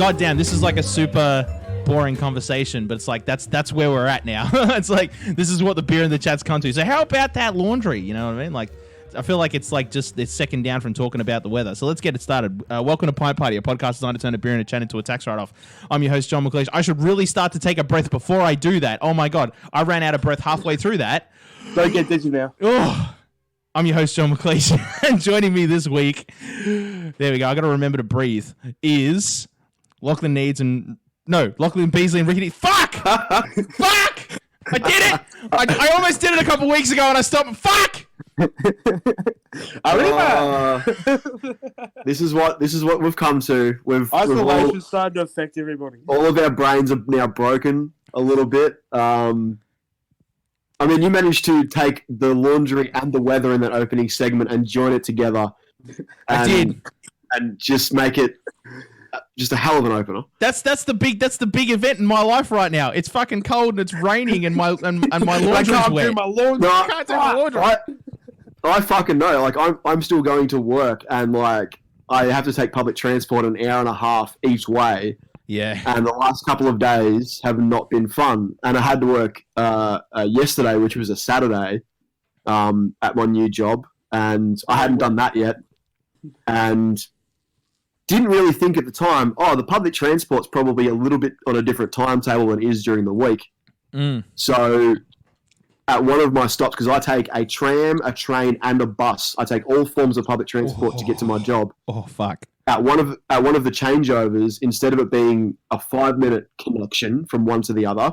goddamn, this is like a super boring conversation, but it's like that's where we're at now. It's like this is what the beer in the chat's come to. So how about that laundry? You know what I mean? Like, I feel like it's like just it's second down from talking about the weather. So let's get it started. Welcome to Pint Party, a podcast designed to turn a beer and a chat into a tax write-off. I'm your host, John McLeish. I should really start to take a breath before I do that. Oh my God, I ran out of breath halfway through that. Don't get dizzy now. Oh, I'm your host, John McLeish, and joining me this week, there we go, I got to remember to breathe, is Lachlan Beasley and Ricki. Fuck! Fuck! I did it! I almost did it a couple weeks ago and I stopped. Fuck! This is what we've come to. Isolation started to affect everybody. All of our brains are now broken a little bit. I mean, you managed to take the laundry and the weather in that opening segment and join it together. I did, and just make it just a hell of an opener. That's the big event in my life right now. It's fucking cold and it's raining and my laundry's wet. I can't do my laundry. I fucking know. Like, I'm still going to work, and like I have to take public transport an hour and a half each way. Yeah. And the last couple of days have not been fun. And I had to work yesterday, which was a Saturday, at my new job, and I hadn't done that yet, and didn't really think at the time, the public transport's probably a little bit on a different timetable than it is during the week. So at one of my stops, because I take a tram, a train, and a bus. I take all forms of public transport to get to my job. Oh, fuck. At one of the changeovers, instead of it being a 5-minute connection from one to the other,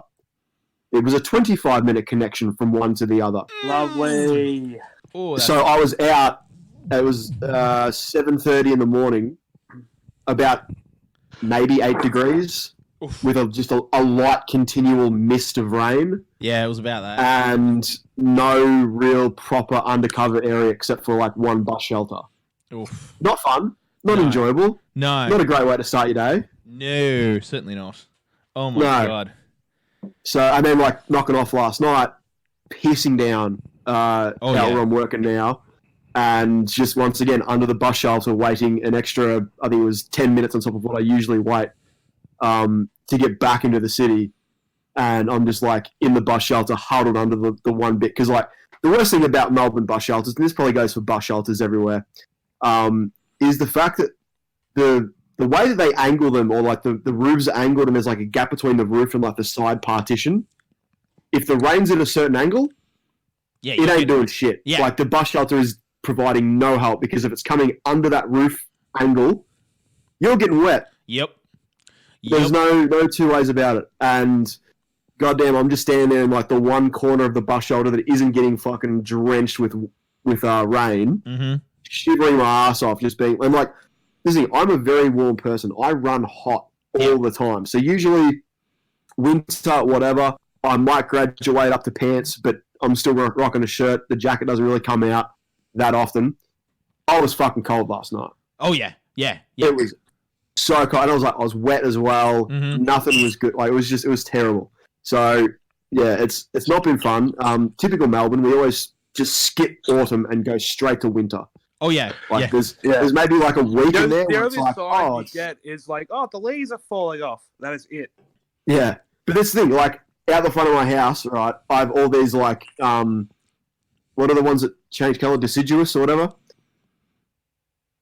it was a 25-minute connection from one to the other. Lovely. Ooh, so I was out. It was 7:30 in the morning, about maybe 8 degrees, with just a light continual mist of rain. Yeah, it was about that. And no real proper undercover area except for like one bus shelter. Oof. Not fun. Not enjoyable. No. Not a great way to start your day. No, certainly not. Oh my God. So, and then like knocking off last night, pissing down where I'm working now. And just once again, under the bus shelter, waiting an extra, I think it was 10 minutes on top of what I usually wait to get back into the city. And I'm just like in the bus shelter, huddled under the one bit. Because like the worst thing about Melbourne bus shelters, and this probably goes for bus shelters everywhere, is the fact that the way that they angle them, or like the roofs are angled and there's like a gap between the roof and like the side partition. If the rain's at a certain angle, it ain't doing shit. Yeah. Like the bus shelter is providing no help, because if it's coming under that roof angle, you're getting wet. Yep. There's no two ways about it. And goddamn, I'm just standing there in like the one corner of the bus shelter that isn't getting fucking drenched with rain, shivering my ass off, just being. I'm like, listen, I'm a very warm person. I run hot all the time. So usually, winter, whatever, I might graduate up to pants, but I'm still rocking a shirt. The jacket doesn't really come out that often. I was fucking cold last night. Oh yeah. It was so cold, and I was wet as well. Nothing was good. Like it was terrible. So yeah, it's not been fun. Typical Melbourne, we always just skip autumn and go straight to winter. Oh yeah, like there's maybe like a week in there. The where only it's like, sign you get is like, the leaves are falling off. That is it. Yeah, but this thing, like out the front of my house, right? I have all these like what are the ones that change colour? Deciduous or whatever.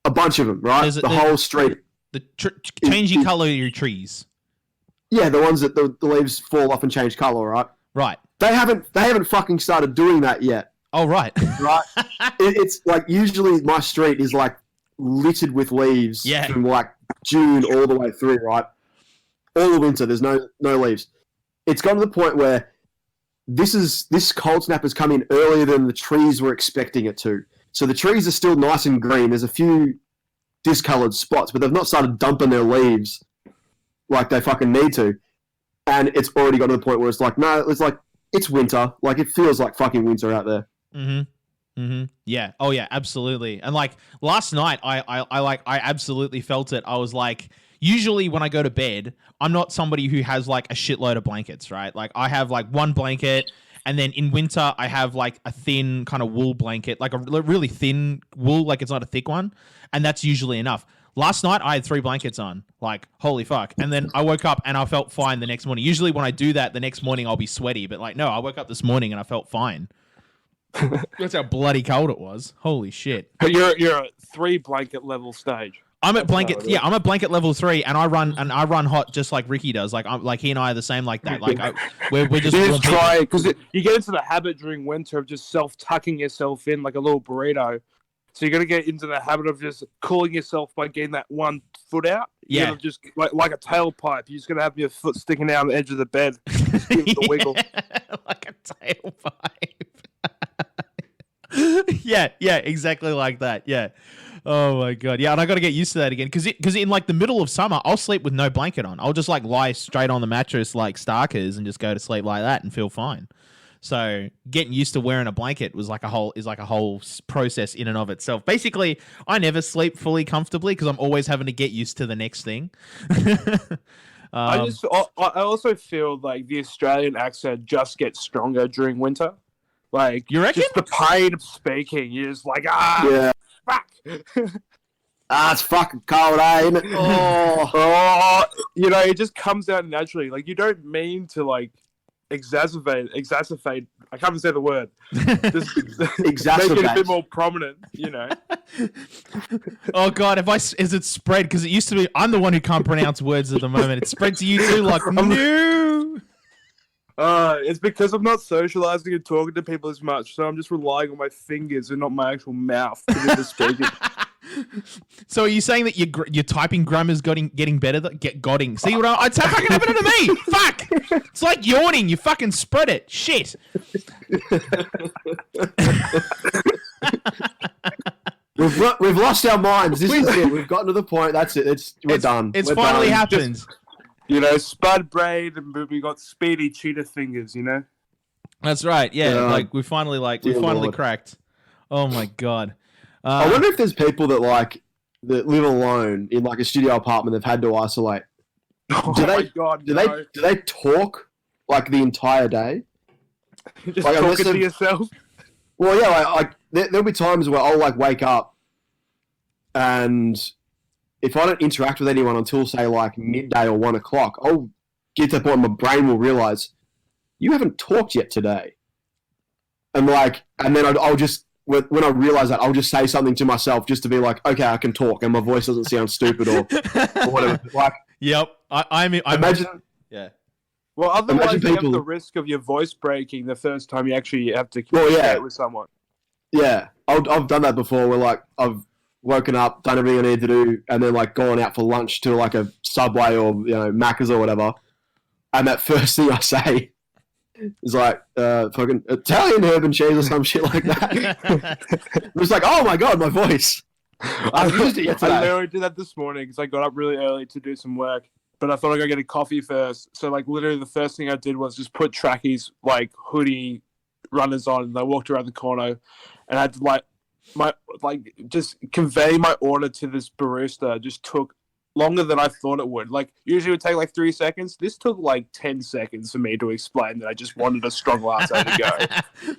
A bunch of them, right? The whole street. The changing colour of your trees. Yeah, the ones that the leaves fall off and change colour, right? Right. They haven't fucking started doing that yet. Oh, right. Right. It's like usually my street is like littered with leaves from like June all the way through, right? All the winter, there's no leaves. It's gotten to the point where this cold snap has come in earlier than the trees were expecting it to. So the trees are still nice and green. There's a few discoloured spots, but they've not started dumping their leaves like they fucking need to. And it's already got to the point where it's like, no, it's winter. Like it feels like fucking winter out there. Yeah. Oh yeah, absolutely. And like last night, I absolutely felt it. I was like, usually when I go to bed, I'm not somebody who has like a shitload of blankets, right? Like I have like one blanket, and then in winter I have like a thin kind of wool blanket, like a really thin wool, like it's not a thick one, and that's usually enough. Last night I had 3 blankets on. Like, holy fuck. And then I woke up and I felt fine the next morning. Usually when I do that the next morning I'll be sweaty, but like no, I woke up this morning and I felt fine. That's how bloody cold it was. Holy shit. You're at 3 blanket level stage. I'm at blanket level 3, and I run hot just like Ricki does. Like he and I are the same like that. Like we're just try because you get into the habit during winter of just tucking yourself in like a little burrito. So you're gonna get into the habit of just cooling yourself by getting that one foot out. You're gonna just like a tailpipe. You're just gonna have your foot sticking out on the edge of the bed. Just give it the wiggle. Like a tailpipe. yeah, exactly like that. Yeah. Oh my god, yeah, and I got to get used to that again because in like the middle of summer, I'll sleep with no blanket on. I'll just like lie straight on the mattress like Starkers and just go to sleep like that and feel fine. So getting used to wearing a blanket is like a whole process in and of itself. Basically, I never sleep fully comfortably because I'm always having to get used to the next thing. I also feel like the Australian accent just gets stronger during winter. Like you reckon? Just the pain of speaking, you're just like fuck. It's fucking cold, isn't it? Oh, it just comes out naturally. Like you don't mean to like exacerbate. I can't even say the word. Just exacerbate. Make it a bit more prominent. Oh god, is it spread? Because it used to be. I'm the one who can't pronounce words at the moment. It's spread to you too. Like no. It's because I'm not socializing and talking to people as much, so I'm just relying on my fingers and not my actual mouth to do the speaking. So are you saying that your typing grammar's getting better? Getting. See what it's fucking happening to me. Fuck! It's like yawning. You fucking spread it. Shit. We've lost our minds. This is it. We've gotten to the point. That's it. We're done. It's finally happened. Spud brain, and we got speedy cheetah fingers. That's right. Yeah, like we finally cracked. Oh my god. I wonder if there's people that live alone in like a studio apartment. They've had to isolate. Do they talk like the entire day? Just like, talking to yourself. Well, yeah. There'll be times where I'll like wake up, and if I don't interact with anyone until say like midday or 1 o'clock, I'll get to the point my brain will realize you haven't talked yet today, and then I'll just. When I realize that, I'll just say something to myself just to be like, okay, I can talk, and my voice doesn't sound stupid or whatever. Like, yep, I imagine. Yeah. Well, otherwise you have the risk of your voice breaking the first time you actually have to communicate with someone. Yeah, I've done that before. Where like I've woken up, done everything I need to do, and then like gone out for lunch to like a Subway or Macca's or whatever, and that first thing I say. It's like fucking Italian herb and cheese or some shit like that. It was like, oh my god, my voice. I used it yesterday. I literally did that this morning because I got up really early to do some work, but I thought I'd go get a coffee first. So like literally the first thing I did was just put trackies, like hoodie runners on, and I walked around the corner, and I had to just convey my order to this barista. Just took longer than I thought it would. Like usually it would take like 3 seconds. This took like 10 seconds for me to explain that I just wanted a strong latte to go.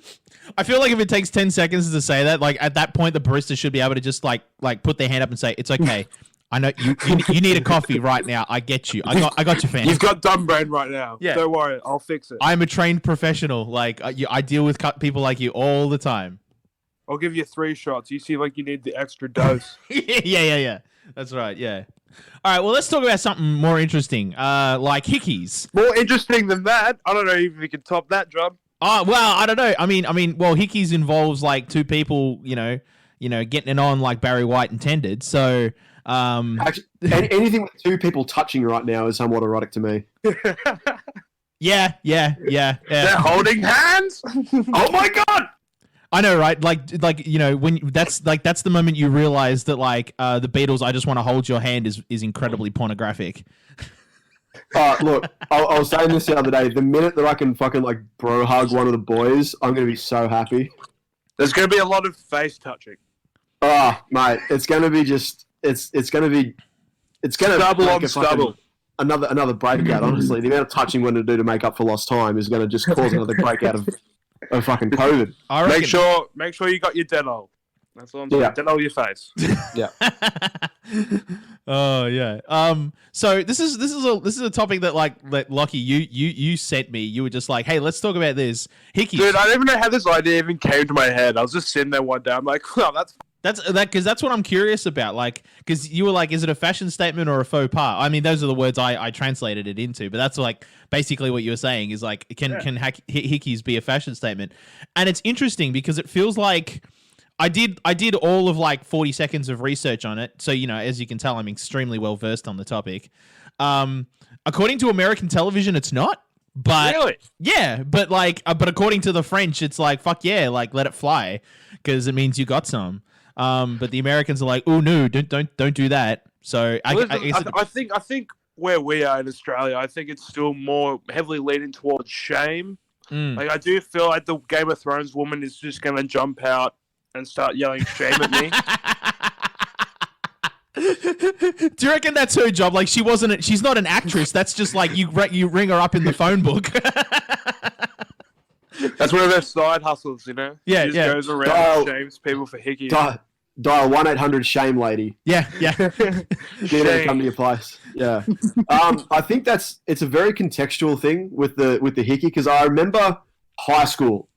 I feel like if it takes 10 seconds to say that, like at that point the barista should be able to just like put their hand up and say, "It's okay. I know you need a coffee right now. I get you. I got you, fan. You've got dumb brain right now. Yeah. Don't worry, I'll fix it. I'm a trained professional. Like I deal with people like you all the time. I'll give you 3 shots. You seem like you need the extra dose." Yeah. That's right. Yeah. All right. Well, let's talk about something more interesting. Like Hickeys. More interesting than that? I don't know if you can top that, John. Oh well, I don't know. I mean, well, Hickeys involves like 2 people, getting it on like Barry White intended. So, actually, anything with 2 people touching right now is somewhat erotic to me. Yeah. They're holding hands. Oh my god. I know, right? Like when that's the moment you realize that like the Beatles' "I Just Want to Hold Your Hand" is incredibly pornographic. Look, I was saying this the other day. The minute that I can fucking like bro hug one of the boys, I'm gonna be so happy. There's gonna be a lot of face touching. Mate, it's gonna be stubble on stubble. Another breakout. Honestly, the amount of touching we're gonna do to make up for lost time is gonna just cause another breakout of fucking COVID. Make sure you got your Denim. That's all I'm saying. Don't know your face. Yeah. Oh yeah. So this is a topic that Lochie, you sent me. You were just like, hey, let's talk about this. Hickeys. Dude, I don't even know how this idea even came to my head. I was just sitting there one day. I'm like, oh, because that's what I'm curious about. Like, because you were like, is it a fashion statement or a faux pas? I mean, those are the words I translated it into, but that's like basically what you were saying is like, can Hickeys be a fashion statement? And it's interesting because it feels like I did all of like 40 seconds of research on it. So, you know, as you can tell, I'm extremely well versed on the topic. According to American television, it's not. But really? Yeah, but like, but according to the French, it's like, fuck yeah, like let it fly because it means you got some. But the Americans are like, oh no, don't do that. So I think where we are in Australia, I think it's still more heavily leaning towards shame. Like I do feel like the Game of Thrones woman is just gonna jump out and start yelling shame at me. Do you reckon that's her job? Like she's not an actress. That's just like you ring her up in the phone book. That's one of her side hustles, you know? Yeah, she just goes around and shames people for Hickeys. Dial 1-800 shame lady. Yeah. Get her to come to your place. Yeah. I think it's a very contextual thing with the Hickey because I remember high school.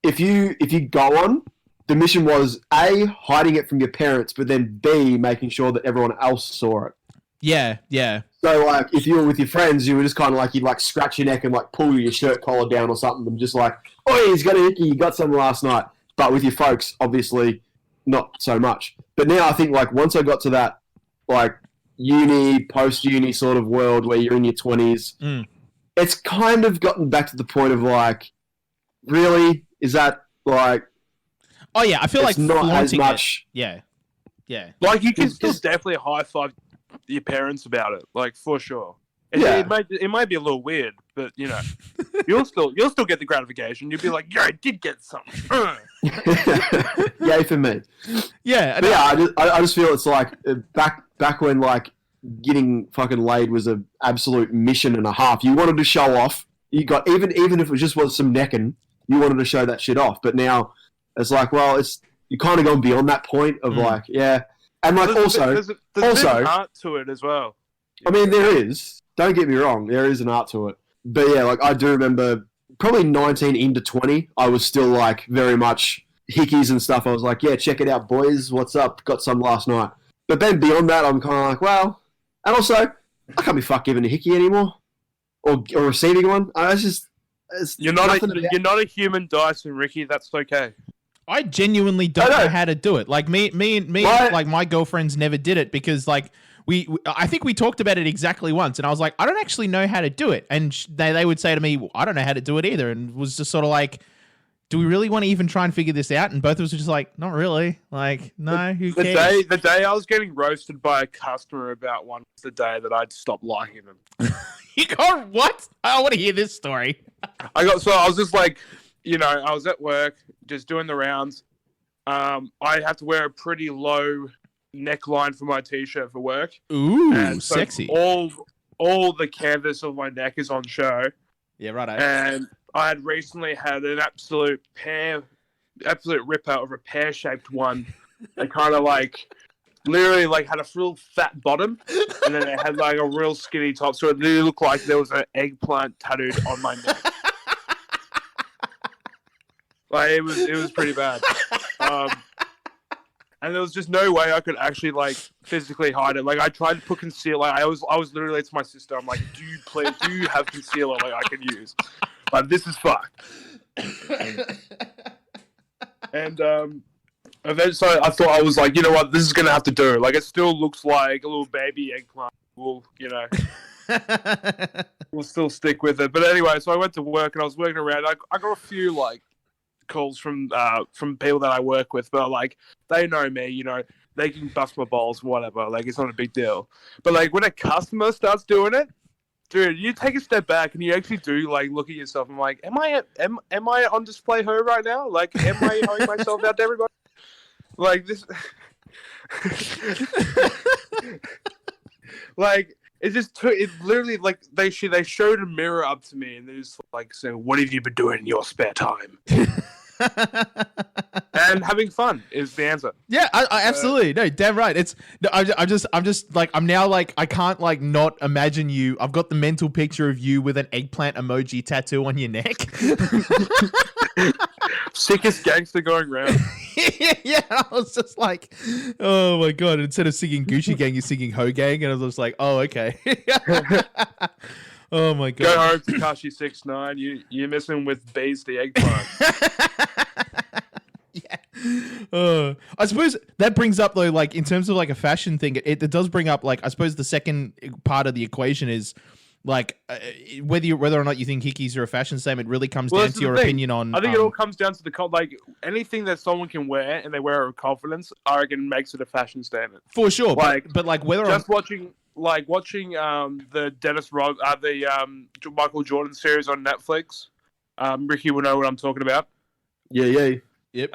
If you go on, the mission was A, hiding it from your parents, but then B, making sure that everyone else saw it. Yeah. So, like, if you were with your friends, you were just kind of like, you'd, like, scratch your neck and, like, pull your shirt collar down or something and just like, oh, he's got a Hickey, you got some last night. But with your folks, obviously, not so much. But now I think, like, once I got to that, like, uni, post-uni sort of world where you're in your 20s, it's kind of gotten back to the point of, like, really? Is that, like... Oh, yeah, I feel like not as much. Yeah. Like, you can still definitely high-five your parents about it, like, for sure. It might be a little weird, but, you know, you'll still get the gratification. You'll be like, yeah, I did get something. Yay for me. Yeah. But yeah, I just feel it's like back when, like, getting fucking laid was an absolute mission and a half. You wanted to show off. You got, even if it just was some necking, you wanted to show that shit off. But now... It's like, well, you're kind of going beyond that point of like, yeah. And like there's an art to it as well. I mean, there is. Don't get me wrong. There is an art to it. But yeah, like I do remember probably 19 into 20, I was still like very much Hickeys and stuff. I was like, yeah, check it out, boys. What's up? Got some last night. But then beyond that, I'm kind of like, well, and also, I can't be fuck giving a Hickey anymore or receiving one. You're not a human Dyson, Ricky. That's okay. I genuinely don't know how to do it. Like me, like my girlfriends never did it because like I think we talked about it exactly once, and I was like, I don't actually know how to do it, and they would say to me, well, I don't know how to do it either, and was just sort of like, do we really want to even try and figure this out? And both of us were just like, not really. Like, no, who cares? The day I was getting roasted by a customer about one was the day that I'd stopped liking them. You got what? I want to hear this story. I was just like, you know, I was at work, just doing the rounds. I have to wear a pretty low neckline for my t-shirt for work. Ooh, and so sexy. All the canvas of my neck is on show. Yeah, right. And I had recently had an absolute ripper of a pear-shaped one. That kind of like, literally like had a real fat bottom, and then it had like a real skinny top. So it literally looked like there was an eggplant tattooed on my neck. Like it was pretty bad, and there was just no way I could actually like physically hide it. Like I tried to put concealer. Like, I was literally to my sister. I'm like, do you have concealer like I can use? Like this is fucked. And eventually I thought I was like, you know what, this is gonna have to do. Like it still looks like a little baby eggplant. Well, you know. We'll still stick with it. But anyway, so I went to work and I was working around. I got a few like calls from people that I work with, but like they know me, you know, they can bust my balls, whatever. Like it's not a big deal. But like when a customer starts doing it, dude, you take a step back and you actually do like look at yourself. I'm like, am I on display here right now? Like, am I showing myself out to everybody? Like this, like. It literally like they showed a mirror up to me and they just like saying, "What have you been doing in your spare time?" And having fun is the answer. Yeah, I absolutely no, damn right. It's no, I'm just like I'm now like I can't like not imagine you. I've got the mental picture of you with an eggplant emoji tattoo on your neck. Sickest gangster going round. Yeah, I was just like, oh my god! Instead of singing Gucci Gang, you're singing Ho Gang, and I was just like, oh okay. Oh my god! Go home, Tekashi 6ix9ine. You're messing with Beaz the Eggplant. Yeah. I suppose that brings up though, like in terms of like a fashion thing, it does bring up like I suppose the second part of the equation is like whether or not you think Hickeys are a fashion statement really comes down to your opinion on. I think it all comes down to like anything that someone can wear and they wear it with confidence, I reckon makes it a fashion statement for sure. Like, but like whether just watching the Dennis Rod the Michael Jordan series on Netflix, Ricki will know what I'm talking about. Yeah. Yep.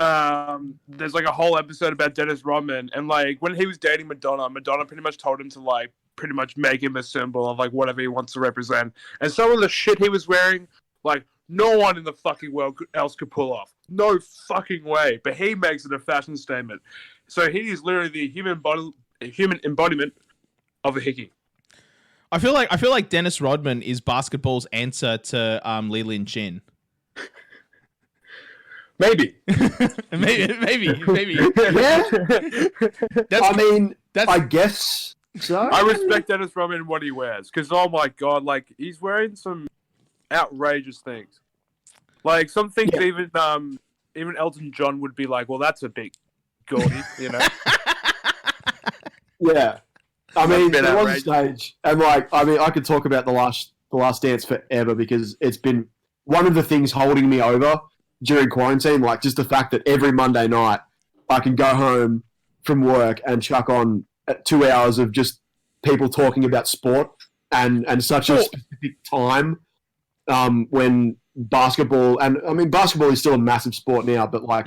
There's like a whole episode about Dennis Rodman, and like when he was dating Madonna pretty much told him to like pretty much make him a symbol of like whatever he wants to represent. And some of the shit he was wearing, like no one in the fucking world else could pull off. No fucking way. But he makes it a fashion statement. So he is literally the human embodiment of a hickey. I feel like Dennis Rodman is basketball's answer to Leland Chin. Maybe. maybe. Yeah. I guess so. I respect Dennis Rodman and what he wears because, oh my god, like he's wearing some outrageous things. Like some things even Elton John would be like, well, that's a big gaudy, you know? Yeah. I mean, there was a stage, and like, I mean, I could talk about the last dance forever because it's been one of the things holding me over during quarantine, like just the fact that every Monday night I can go home from work and chuck on 2 hours of just people talking about sport and such a specific time when basketball, and I mean basketball is still a massive sport now, but like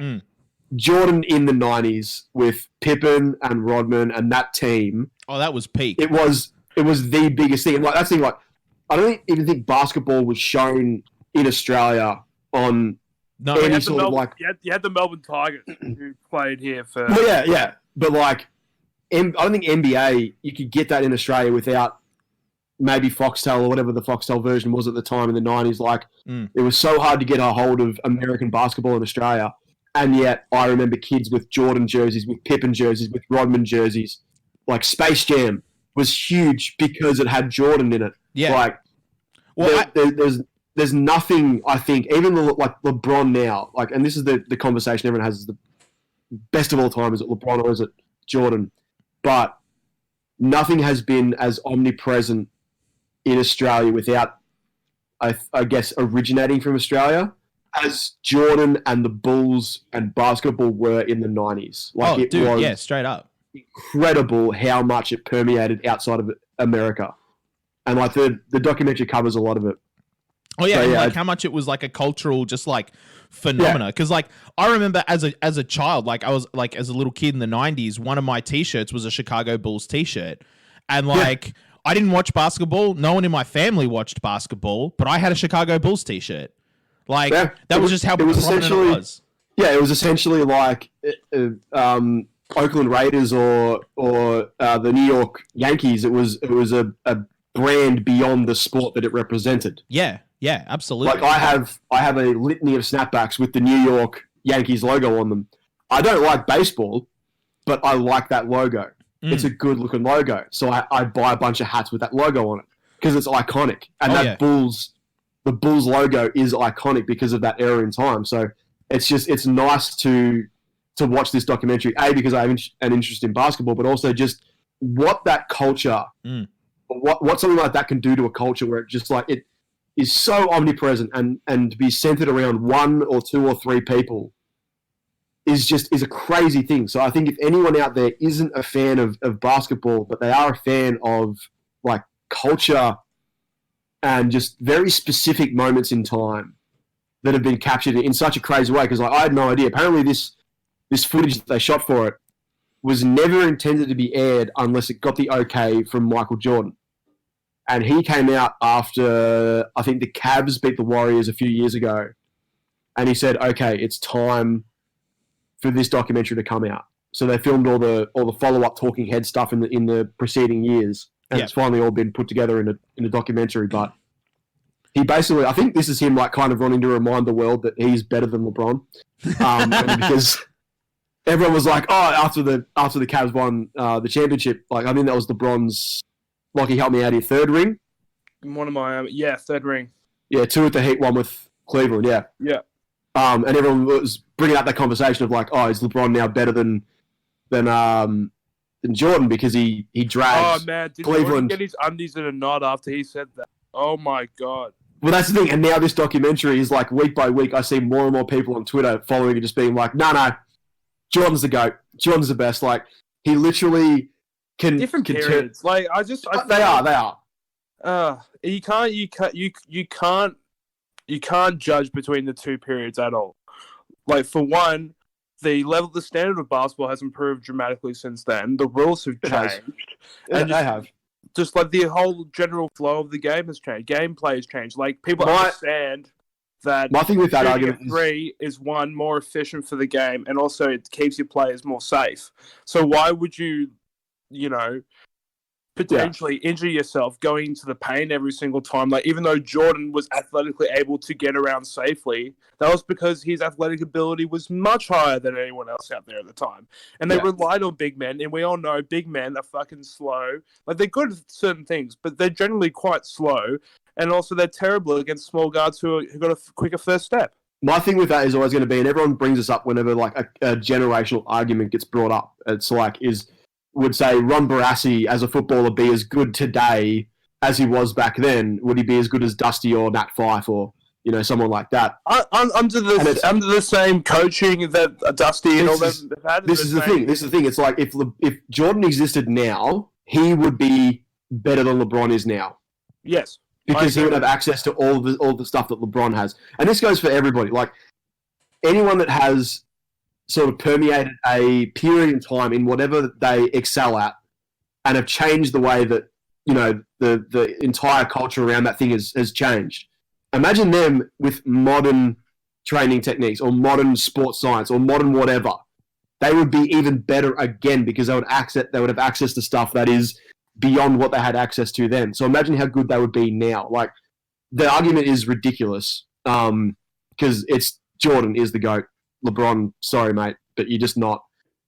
Jordan in the 90s with Pippen and Rodman and that team. Oh, that was peak. It was the biggest thing. And like that thing, like I don't even think basketball was shown in Australia on any sort of like. You had the Melbourne Tigers who played here for. Well, yeah, but like, I don't think NBA you could get that in Australia without maybe Foxtel or whatever the Foxtel version was at the time in the 90s. Like, it was so hard to get a hold of American basketball in Australia. And yet, I remember kids with Jordan jerseys, with Pippen jerseys, with Rodman jerseys. Like, Space Jam was huge because it had Jordan in it. Yeah. Like, well, there's nothing, I think, even like LeBron now, like, and this is the conversation everyone has, is the best of all time, is it LeBron or is it Jordan? But nothing has been as omnipresent in Australia without, I guess, originating from Australia as Jordan and the Bulls and basketball were in the 90s. Like, was straight up incredible how much it permeated outside of America. And like the documentary covers a lot of it. Oh yeah, so, and like how much it was like a cultural just like phenomena. Because like I remember as a child, like I was like as a little kid in the 90s, one of my t-shirts was a Chicago Bulls t-shirt. And like I didn't watch basketball. No one in my family watched basketball, but I had a Chicago Bulls t-shirt. Like that was just how prominent it was. Yeah, it was essentially like Oakland Raiders or the New York Yankees. It was a brand beyond the sport that it represented. Yeah, absolutely. Like I have a litany of snapbacks with the New York Yankees logo on them. I don't like baseball, but I like that logo. It's a good looking logo. So I buy a bunch of hats with that logo on it because it's iconic. And the Bulls logo is iconic because of that era in time. So it's nice to watch this documentary, A, because I have an interest in basketball, but also just what that culture, what something like that can do to a culture where it just like it is so omnipresent and to be centered around one or two or three people is a crazy thing. So I think if anyone out there isn't a fan of basketball, but they are a fan of like culture and just very specific moments in time that have been captured in such a crazy way, because like, I had no idea. Apparently this footage that they shot for it was never intended to be aired unless it got the okay from Michael Jordan. And he came out after, I think the Cavs beat the Warriors a few years ago. and he said, "Okay, it's time for this documentary to come out." So they filmed all the follow-up talking head stuff in the preceding years, and it's finally all been put together in a documentary. But he basically, I think this is him like kind of wanting to remind the world that he's better than LeBron, because everyone was like, "Oh, after the Cavs won the championship, like I think that was LeBron's." Like he helped me out here, third ring. One of my third ring. Yeah, 2 with the Heat, 1 with Cleveland. Yeah. Yeah. And everyone was bringing up that conversation of like, "Oh, is LeBron now better than Jordan because he dragged Cleveland?" Did he get his undies in a knot after he said that? Oh my god! Well, that's the thing. And now this documentary is like week by week, I see more and more people on Twitter following it, just being like, "No, Jordan's the GOAT. Jordan's the best." Like he literally can different can periods. Turn... Like they are. You can't judge between the two periods at all. Like for one, the standard of basketball has improved dramatically since then. The rules have changed. They have. Just like the whole general flow of the game has changed. Gameplay has changed. Like people understand that my thing with that argument is one, more efficient for the game, and also it keeps your players more safe. So why would you potentially injure yourself going into the paint every single time? Like, even though Jordan was athletically able to get around safely, that was because his athletic ability was much higher than anyone else out there at the time. And they relied on big men, and we all know big men are fucking slow. Like, they're good at certain things, but they're generally quite slow. And also, they're terrible against small guards who got a quicker first step. My thing with that is always going to be, and everyone brings this up whenever like a generational argument gets brought up. It's like, would say Ron Barassi as a footballer be as good today as he was back then? Would he be as good as Dusty or Nat Fyfe or someone like that? Under the same coaching that Dusty and all them have had. This is the thing. It's like if Jordan existed now, he would be better than LeBron is now. Yes, because he would have access to all the stuff that LeBron has, and this goes for everybody. Like anyone that has sort of permeated a period in time in whatever they excel at and have changed the way that, the entire culture around that thing has changed. Imagine them with modern training techniques or modern sports science or modern whatever. They would be even better again because they would have access to stuff that is beyond what they had access to then. So imagine how good they would be now. Like, the argument is ridiculous because it's Jordan is the GOAT. LeBron, sorry, mate, but you're just not.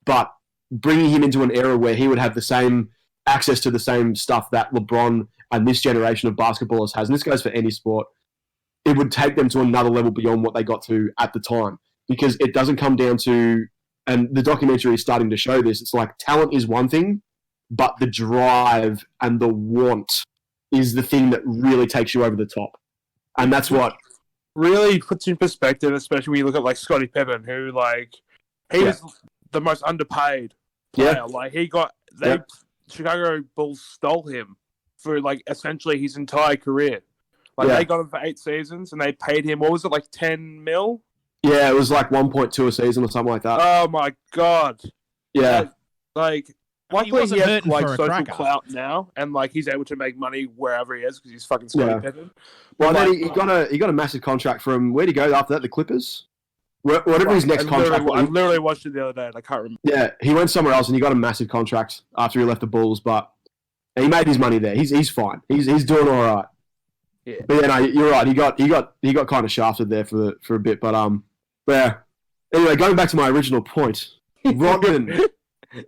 But bringing him into an era where he would have the same access to the same stuff that LeBron and this generation of basketballers has, and this goes for any sport, it would take them to another level beyond what they got to at the time. Because it doesn't come down to, and the documentary is starting to show this, it's like talent is one thing, but the drive and the want is the thing that really takes you over the top. And that's what really puts in perspective, especially when you look at like Scottie Pippen, who was the most underpaid player. Yeah. Like Chicago Bulls stole him for like essentially his entire career. Like they got him for 8 seasons and they paid him, what was it, like 10 mil? Yeah, it was like 1.2 a season or something like that. Oh my god. Yeah. Luckily he has like social clout now, and like he's able to make money wherever he is because he's fucking Scottie Pippen. Well, then he got a massive contract from, where'd he go after that? The Clippers, whatever his next contract. I literally watched it the other day, and I can't remember. Yeah, he went somewhere else, and he got a massive contract after he left the Bulls. But he made his money there. He's fine. He's doing all right. Yeah. But yeah, no, you're right. He got kind of shafted there for a bit. But yeah. Anyway, going back to my original point,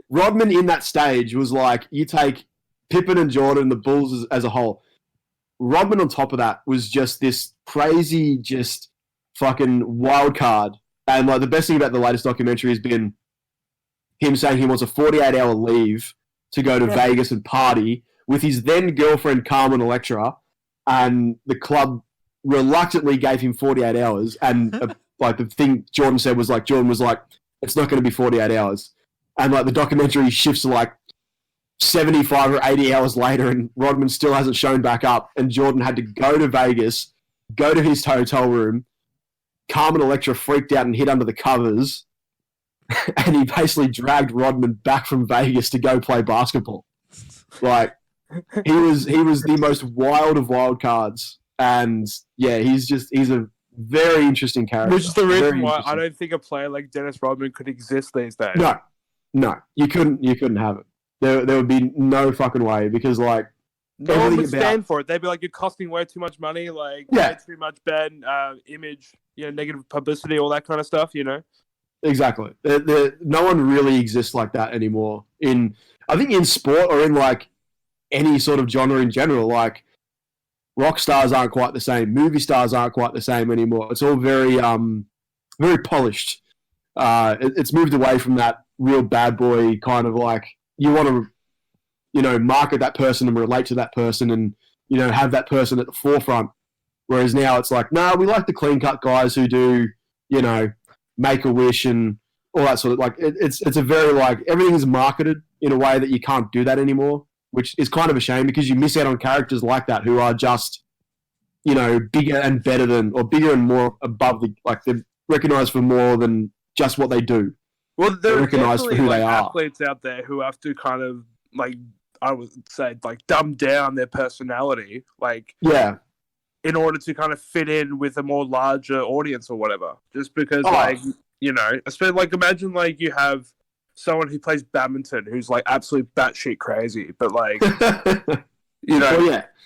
Rodman in that stage was like, you take Pippen and Jordan, the Bulls as a whole. Rodman on top of that was just this crazy, just fucking wild card. And like the best thing about the latest documentary has been him saying he wants a 48-hour leave to go to Vegas and party with his then girlfriend Carmen Electra, and the club reluctantly gave him 48 hours. And like the thing Jordan was like, it's not going to be 48 hours. And like the documentary shifts to like 75 or 80 hours later, and Rodman still hasn't shown back up. And Jordan had to go to Vegas, go to his hotel room. Carmen Electra freaked out and hid under the covers. And he basically dragged Rodman back from Vegas to go play basketball. Like, he was the most wild of wild cards. And yeah, he's a Very interesting character. Which is the Very reason why interesting. I don't think a player like Dennis Rodman could exist these days. No, you couldn't have it. There would be no fucking way because like no one would stand for it. They'd be like, "You're costing way too much money, like way too much bad image, negative publicity, all that kind of stuff." Exactly. No one really exists like that anymore. I think in sport or in like any sort of genre in general, like rock stars aren't quite the same, movie stars aren't quite the same anymore. It's all very very polished. It's moved away from that real bad boy kind of like you want to market that person and relate to that person and have that person at the forefront. Whereas now it's like, no, we like the clean cut guys who do Make-A-Wish and all that sort of like it's a very like everything is marketed in a way that you can't do that anymore, which is kind of a shame because you miss out on characters like that who are just bigger and better than or bigger and more above they're recognized for more than just what they do. Well, they're recognized for who they are. Athletes out there who have to kind of like I would say like dumb down their personality, in order to kind of fit in with a more larger audience or whatever. Just because, especially like imagine like you have someone who plays badminton who's like absolute batshit crazy, but like,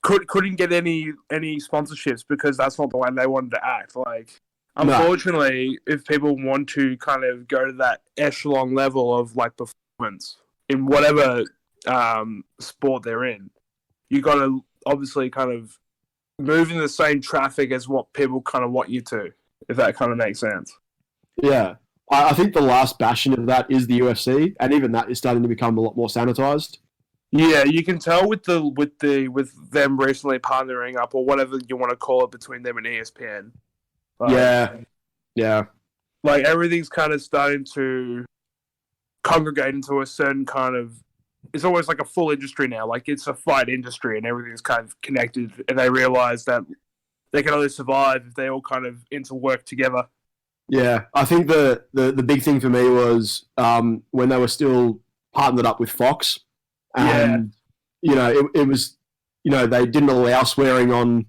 couldn't get any sponsorships because that's not the way they wanted to act. Like, unfortunately, if people want to kind of go to that echelon level of like performance in whatever sport they're in, you got to obviously kind of move in the same traffic as what people kind of want you to, if that kind of makes sense. Yeah. I think the last bastion of that is the UFC, and even that is starting to become a lot more sanitized. Yeah, you can tell with them recently partnering up or whatever you want to call it between them and ESPN. Yeah. Like everything's kind of starting to congregate into a certain kind of. It's almost like a full industry now. Like it's a fight industry, and everything's kind of connected. And they realize that they can only survive if they all kind of interwork together. Yeah, I think the big thing for me was when they were still partnered up with Fox, and it was they didn't allow swearing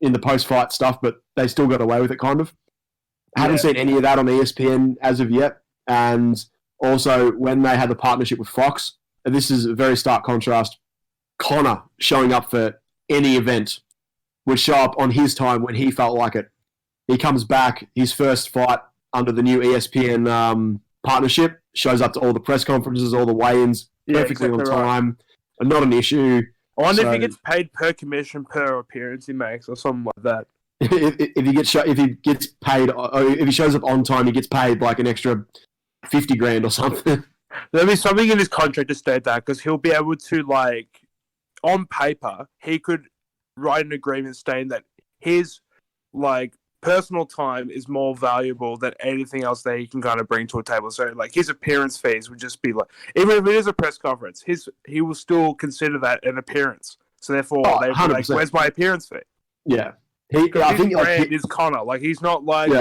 in the post-fight stuff, but they still got away with it kind of. I haven't seen any of that on ESPN as of yet, and also when they had the partnership with Fox. And this is a very stark contrast. Conor showing up for any event would show up on his time when he felt like it. He comes back, his first fight under the new ESPN partnership, shows up to all the press conferences, all the weigh-ins, perfectly on time, and not an issue. I wonder if he gets paid per commission per appearance he makes or something like that. If he gets paid, if he shows up on time, he gets paid like an extra $50,000 or something. There'll be something in his contract to state that because he'll be able to, like, on paper, he could write an agreement stating that his, like, personal time is more valuable than anything else that he can kind of bring to a table. So, like, his appearance fees would just be like, even if it is a press conference, he will still consider that an appearance. So therefore, they'd be like, "Where's my appearance fee?" Yeah, I think brand is Conor. Like, he's not like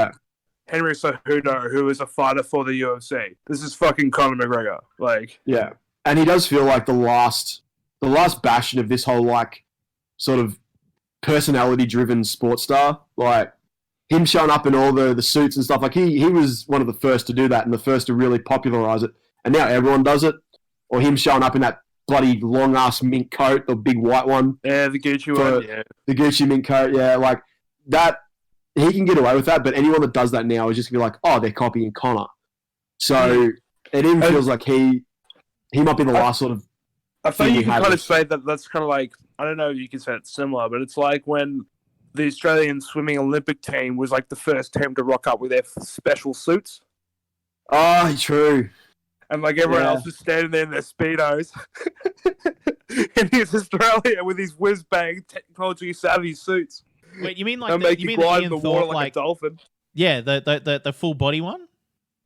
Henry Cejudo, who is a fighter for the UFC. This is fucking Conor McGregor. Like, yeah, and he does feel like the last bastion of this whole like sort of personality-driven sports star. Like him showing up in all the suits and stuff. Like he was one of the first to do that and the first to really popularize it. And now everyone does it. Or him showing up in that bloody long-ass mink coat, the big white one. Yeah, the Gucci one, yeah. The Gucci mink coat, yeah. Like that, he can get away with that, but anyone that does that now is just going to be like, oh, they're copying Conor. So it even feels like he might be the last sort of... I think you can kind of say that that's kind of like, I don't know if you can say it's similar, but it's like when the Australian swimming Olympic team was like the first team to rock up with their special suits. Oh, true. And like everyone else was standing there in their Speedos. And he's Australia with his whiz-bang technology savvy suits. Wait, you mean like that make you glide in the water thought, like a dolphin? Yeah, the full body one?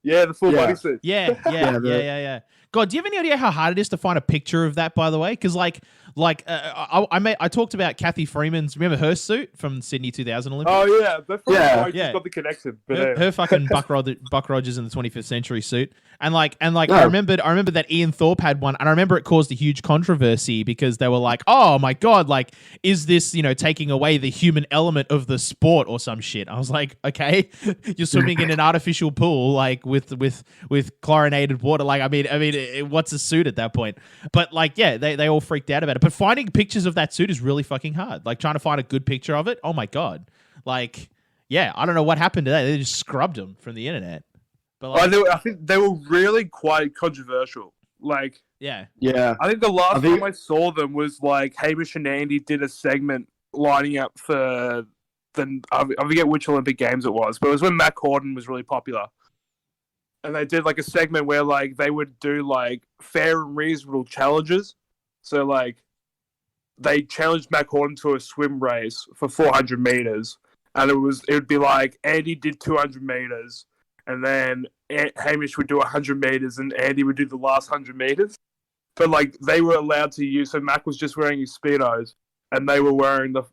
Yeah, the full body suit. Yeah. God, do you have any idea how hard it is to find a picture of that, by the way? Because, like like I talked about Kathy Freeman's. Remember her suit from Sydney 2000 Olympics? Oh yeah, that's probably Yeah. why I just got the connection. But her fucking Buck Rogers in the 25th century suit, and like Yeah. I remember that Ian Thorpe had one, and I remember it caused a huge controversy because they were like, oh my god, like is this taking away the human element of the sport or some shit? I was like, okay, you're swimming in an artificial pool like with chlorinated water. Like I mean, what's a suit at that point? But like yeah, they all freaked out about it. But finding pictures of that suit is really fucking hard. Like trying to find a good picture of it. Oh my god, like. Yeah, I don't know what happened to that. They just scrubbed them from the internet. But like, I think they were really quite controversial. Like, yeah. I think the last time I saw them was like Hamish and Andy did a segment lining up for I forget which Olympic Games it was, but it was when Matt Corden was really popular. And they did like a segment where like they would do like fair and reasonable challenges. So like they challenged Matt Corden to a swim race for 400 meters. And it would be like Andy did 200 meters, and then Hamish would do 100 meters, and Andy would do the last 100 meters. But like they were allowed to use, so Mac was just wearing his speedos, and they were wearing the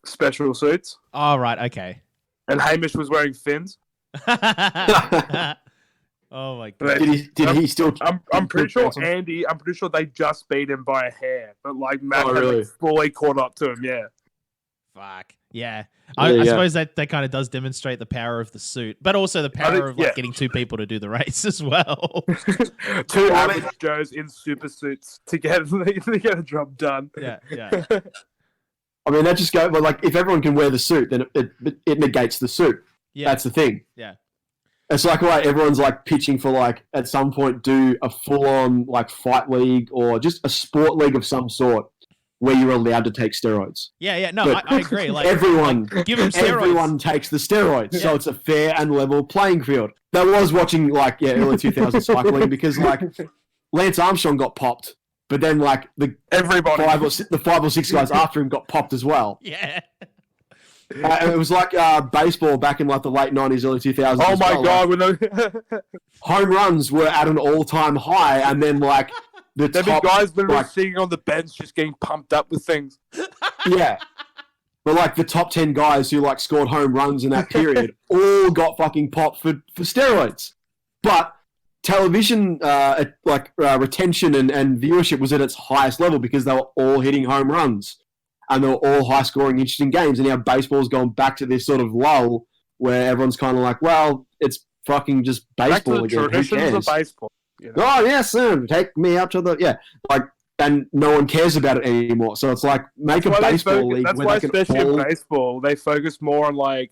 special suits. Oh right, okay. And Hamish was wearing fins. Oh my god! Did he still? I'm pretty sure Andy. I'm pretty sure they just beat him by a hair, but like Mac had like fully caught up to him. Yeah. Fuck. Yeah. I suppose that kind of does demonstrate the power of the suit, but also the power of like getting two people to do the race as well. Two average Joes in super suits to get a job done. Yeah. I mean, that just goes. Well, like if everyone can wear the suit, then it negates the suit. Yeah. That's the thing. Yeah. It's like why everyone's like pitching for like at some point do a full on like fight league or just a sport league of some sort. Where you're allowed to take steroids. Yeah, no, I agree. Like everyone, give them steroids. Everyone takes the steroids, so it's a fair and level playing field. That was watching like early 2000 cycling because like Lance Armstrong got popped, but then like the 5 or 6 guys after him got popped as well. Yeah. It was like baseball back in like the late 90s, early 2000s. Oh my god! Like, home runs were at an all-time high, and then like. The top guys literally sitting on the bench just getting pumped up with things. Yeah. But like the top 10 guys who like scored home runs in that period all got fucking popped for steroids. But television retention and viewership was at its highest level because they were all hitting home runs. And they were all high scoring, interesting games. And now baseball's gone back to this sort of lull where everyone's kind of like, well, it's fucking just baseball again. Traditions of baseball. You know? Oh yes, take me up to the and no one cares about it anymore. So it's like make a baseball league. That's why, especially in baseball, they focus more on the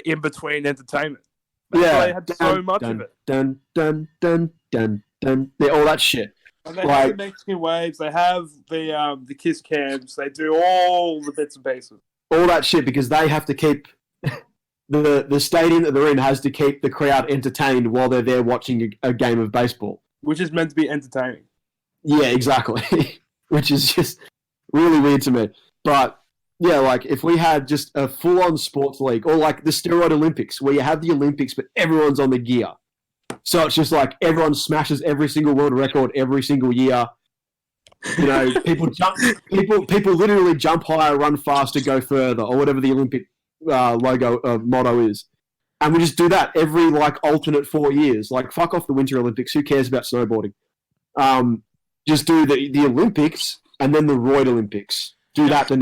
in between entertainment. That's why they had so much of it. Dun dun dun dun dun. All that shit. And they have the Mexican waves. They have the kiss cams. They do all the bits and pieces. All that shit because they have to keep. The stadium that they're in has to keep the crowd entertained while they're there watching a game of baseball. Which is meant to be entertaining. Yeah, exactly. Which is just really weird to me. But, yeah, like, if we had just a full-on sports league, or like the Steroid Olympics, where you have the Olympics, but everyone's on the gear. So it's just like everyone smashes every single world record every single year. You know, people literally jump higher, run faster, go further, or whatever the Olympic motto is, and we just do that every like alternate 4 years. Like fuck off the Winter Olympics. Who cares about snowboarding? Just do the Olympics and then the Roid Olympics. Do that the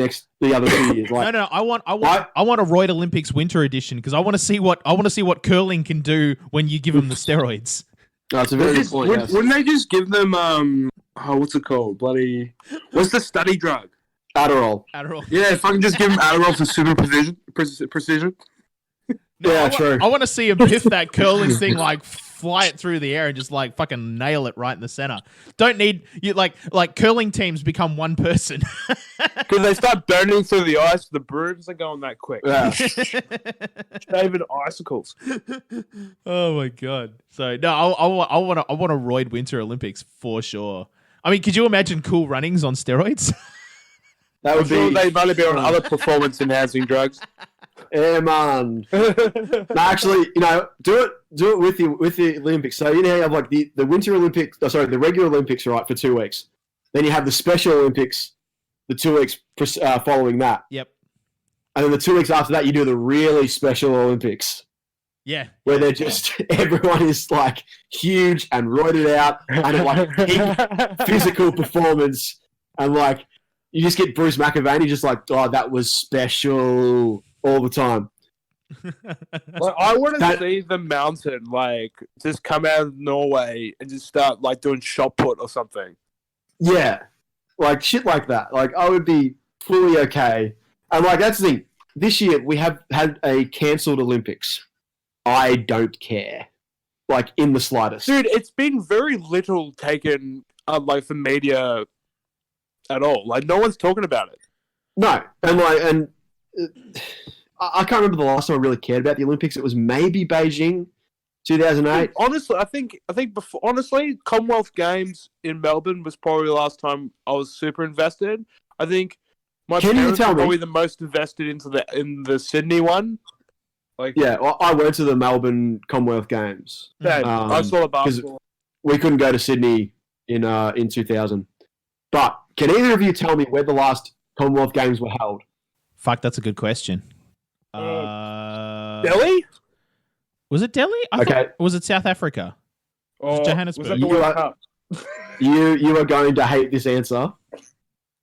other 2 years. Like, no. I want a Roid Olympics Winter Edition because I want to see what curling can do when you give them the steroids. That's a very good point. Wouldn't they just give them what's it called? What's the study drug? Adderall. Yeah, if I can just give him Adderall for super precision. No, yeah, true. I want to see him piff that curling thing, like fly it through the air and just like fucking nail it right in the center. Don't need you like curling teams become one person because they start burning through the ice. The brooms are going that quick. Yeah, shaving icicles. Oh my god! So no, I want a Roid Winter Olympics for sure. I mean, could you imagine cool runnings on steroids? That would be. They might be on other performance-enhancing drugs. Yeah, man. No, actually, do it with the Olympics. So you know, how you have like the Winter Olympics. The Regular Olympics, right, for 2 weeks. Then you have the Special Olympics, the 2 weeks following that. Yep. And then the 2 weeks after that, you do the really Special Olympics. Yeah. Where they're just, everyone is like huge and roided out and like peak physical performance. And like, you just get Bruce McAvaney just like, oh, that was special all the time. Like, I want to see the mountain like just come out of Norway and just start like doing shot put or something. Yeah, like shit like that. Like I would be fully okay. And like that's the thing. This year we have had a cancelled Olympics. I don't care, like in the slightest, dude. It's been very little taken like for media at all. Like no one's talking about it. No, and I can't remember the last time I really cared about the Olympics. It was maybe Beijing, 2008. Honestly, I think before. Honestly, Commonwealth Games in Melbourne was probably the last time I was super invested. I think my parents were probably the most invested in the Sydney one. Like, yeah, well, I went to the Melbourne Commonwealth Games. I saw the basketball. We couldn't go to Sydney in 2000. But can either of you tell me where the last Commonwealth Games were held? Fuck, that's a good question. Delhi? Was it Delhi? Was it South Africa? Was Johannesburg? was that the World Cup? You are going to hate this answer.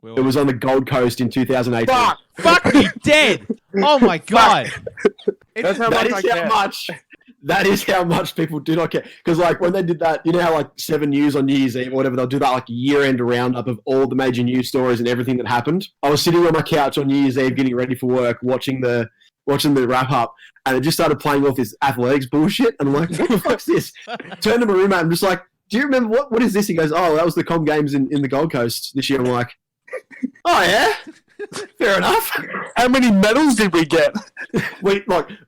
It was on the Gold Coast in 2018. Fuck me dead! Oh my god! That is how much people do not care. Because like when they did that, you know how like 7 News on New Year's Eve or whatever, they'll do that like year-end roundup of all the major news stories and everything that happened. I was sitting on my couch on New Year's Eve getting ready for work, watching the wrap-up, and it just started playing off this athletics bullshit, and I'm like, what the fuck's this? Turned to my roommate and I'm just like, do you remember what is this? He goes, oh, that was the Com Games in the Gold Coast this year. I'm like, oh yeah? Fair enough. How many medals did we get?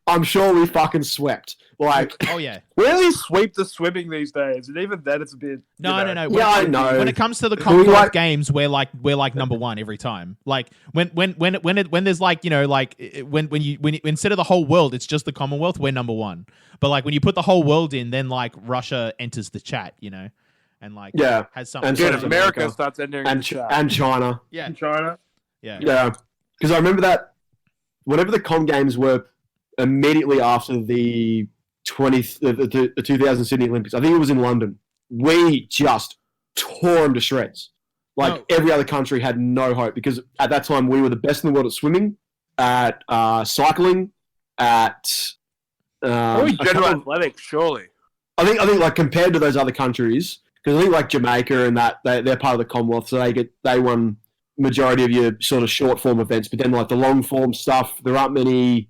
I'm sure we fucking swept. Like, oh yeah, we really sweep the swimming these days, and even then, it's a bit. No. I know. When it comes to the Commonwealth Games, we're like number one every time. Like when there's like when you instead of the whole world, it's just the Commonwealth. We're number one. But like when you put the whole world in, then like Russia enters the chat, and like has something. And South America starts entering the chat. And China. Yeah, and China. Yeah, because I remember that whenever the Com Games were immediately after the 2000 Sydney Olympics, I think it was in London, we just tore them to shreds. Every other country had no hope because at that time we were the best in the world at swimming, at cycling, at general athletics, surely. I think like compared to those other countries, because I think like Jamaica and that they're part of the Commonwealth, so they won majority of your sort of short form events, but then like the long form stuff, there aren't many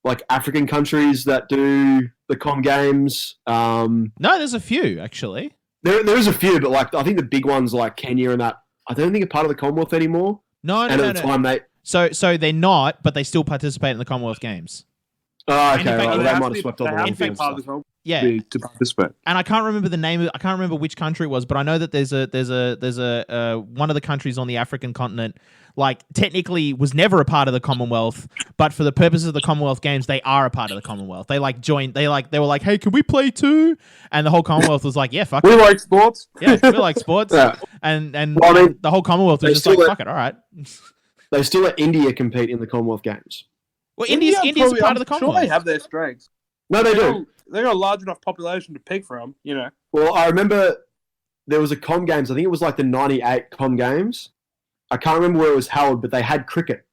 like African countries that do the Com Games. No, there's a few actually. There is a few, but like I think the big ones like Kenya and that, I don't think are part of the Commonwealth anymore. No. At the time so they're not, but they still participate in the Commonwealth Games. Oh, okay. They might have swept all the long form stuff. Yeah, to participate. And I can't remember the name. I can't remember which country it was, but I know that there's a one of the countries on the African continent, like technically was never a part of the Commonwealth, but for the purposes of the Commonwealth Games, they are a part of the Commonwealth. They like joined. They were like, hey, can we play too? And the whole Commonwealth was like, yeah, fuck. We like sports. Yeah, we like sports. Yeah. And the whole Commonwealth was just like, fuck it, all right. They still let India compete in the Commonwealth Games. Well, India's a part of the Commonwealth. Sure, they have their strengths. No, they do. They got a large enough population to pick from, Well, I remember there was a Com Games. I think it was like the 98 Com Games. I can't remember where it was held, but they had cricket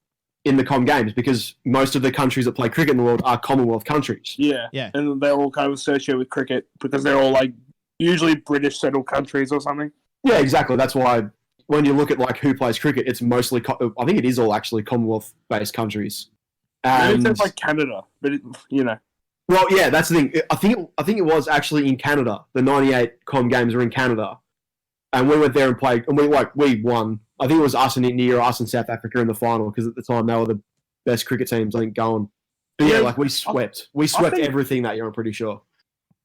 in the Com Games because most of the countries that play cricket in the world are Commonwealth countries. Yeah. And they're all kind of associated with cricket because they're all like usually British settled countries or something. Yeah, exactly. That's why when you look at like who plays cricket, it's mostly, I think it is all actually Commonwealth-based countries. And it sounds like Canada, but Well, yeah, that's the thing. I think it was actually in Canada. The 98 Com Games were in Canada. And we went there and played, and we won. I think it was us in India or us in South Africa in the final, because at the time they were the best cricket teams, I think, going. But yeah, we swept. We swept everything that year, I'm pretty sure.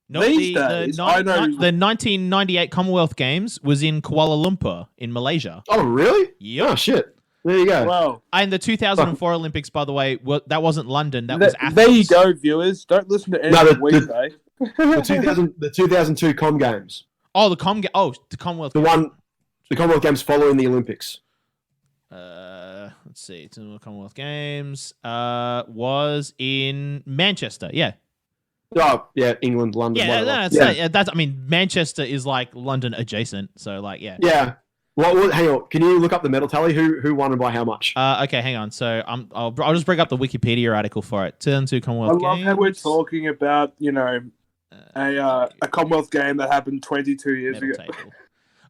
No, the 1998 Commonwealth Games was in Kuala Lumpur in Malaysia. Oh, really? Yeah. Oh, shit. There you go. Wow. And the 2004 Olympics, by the way, that wasn't London. That was Athens. There you go, viewers. Don't listen to anything we say. The 2002 Com Games. Oh, the Commonwealth. The The Commonwealth Games following the Olympics. Let's see. Commonwealth Games was in Manchester. Yeah. Oh, yeah, England, London. Yeah, that's. I mean, Manchester is like London adjacent, so like, yeah. Yeah. Well, hang on. Can you look up the medal tally? Who won and by how much? Okay, hang on. So I'll just bring up the Wikipedia article for it. 2002 Commonwealth Games. I love how we're talking about a Commonwealth game that happened 22 years ago.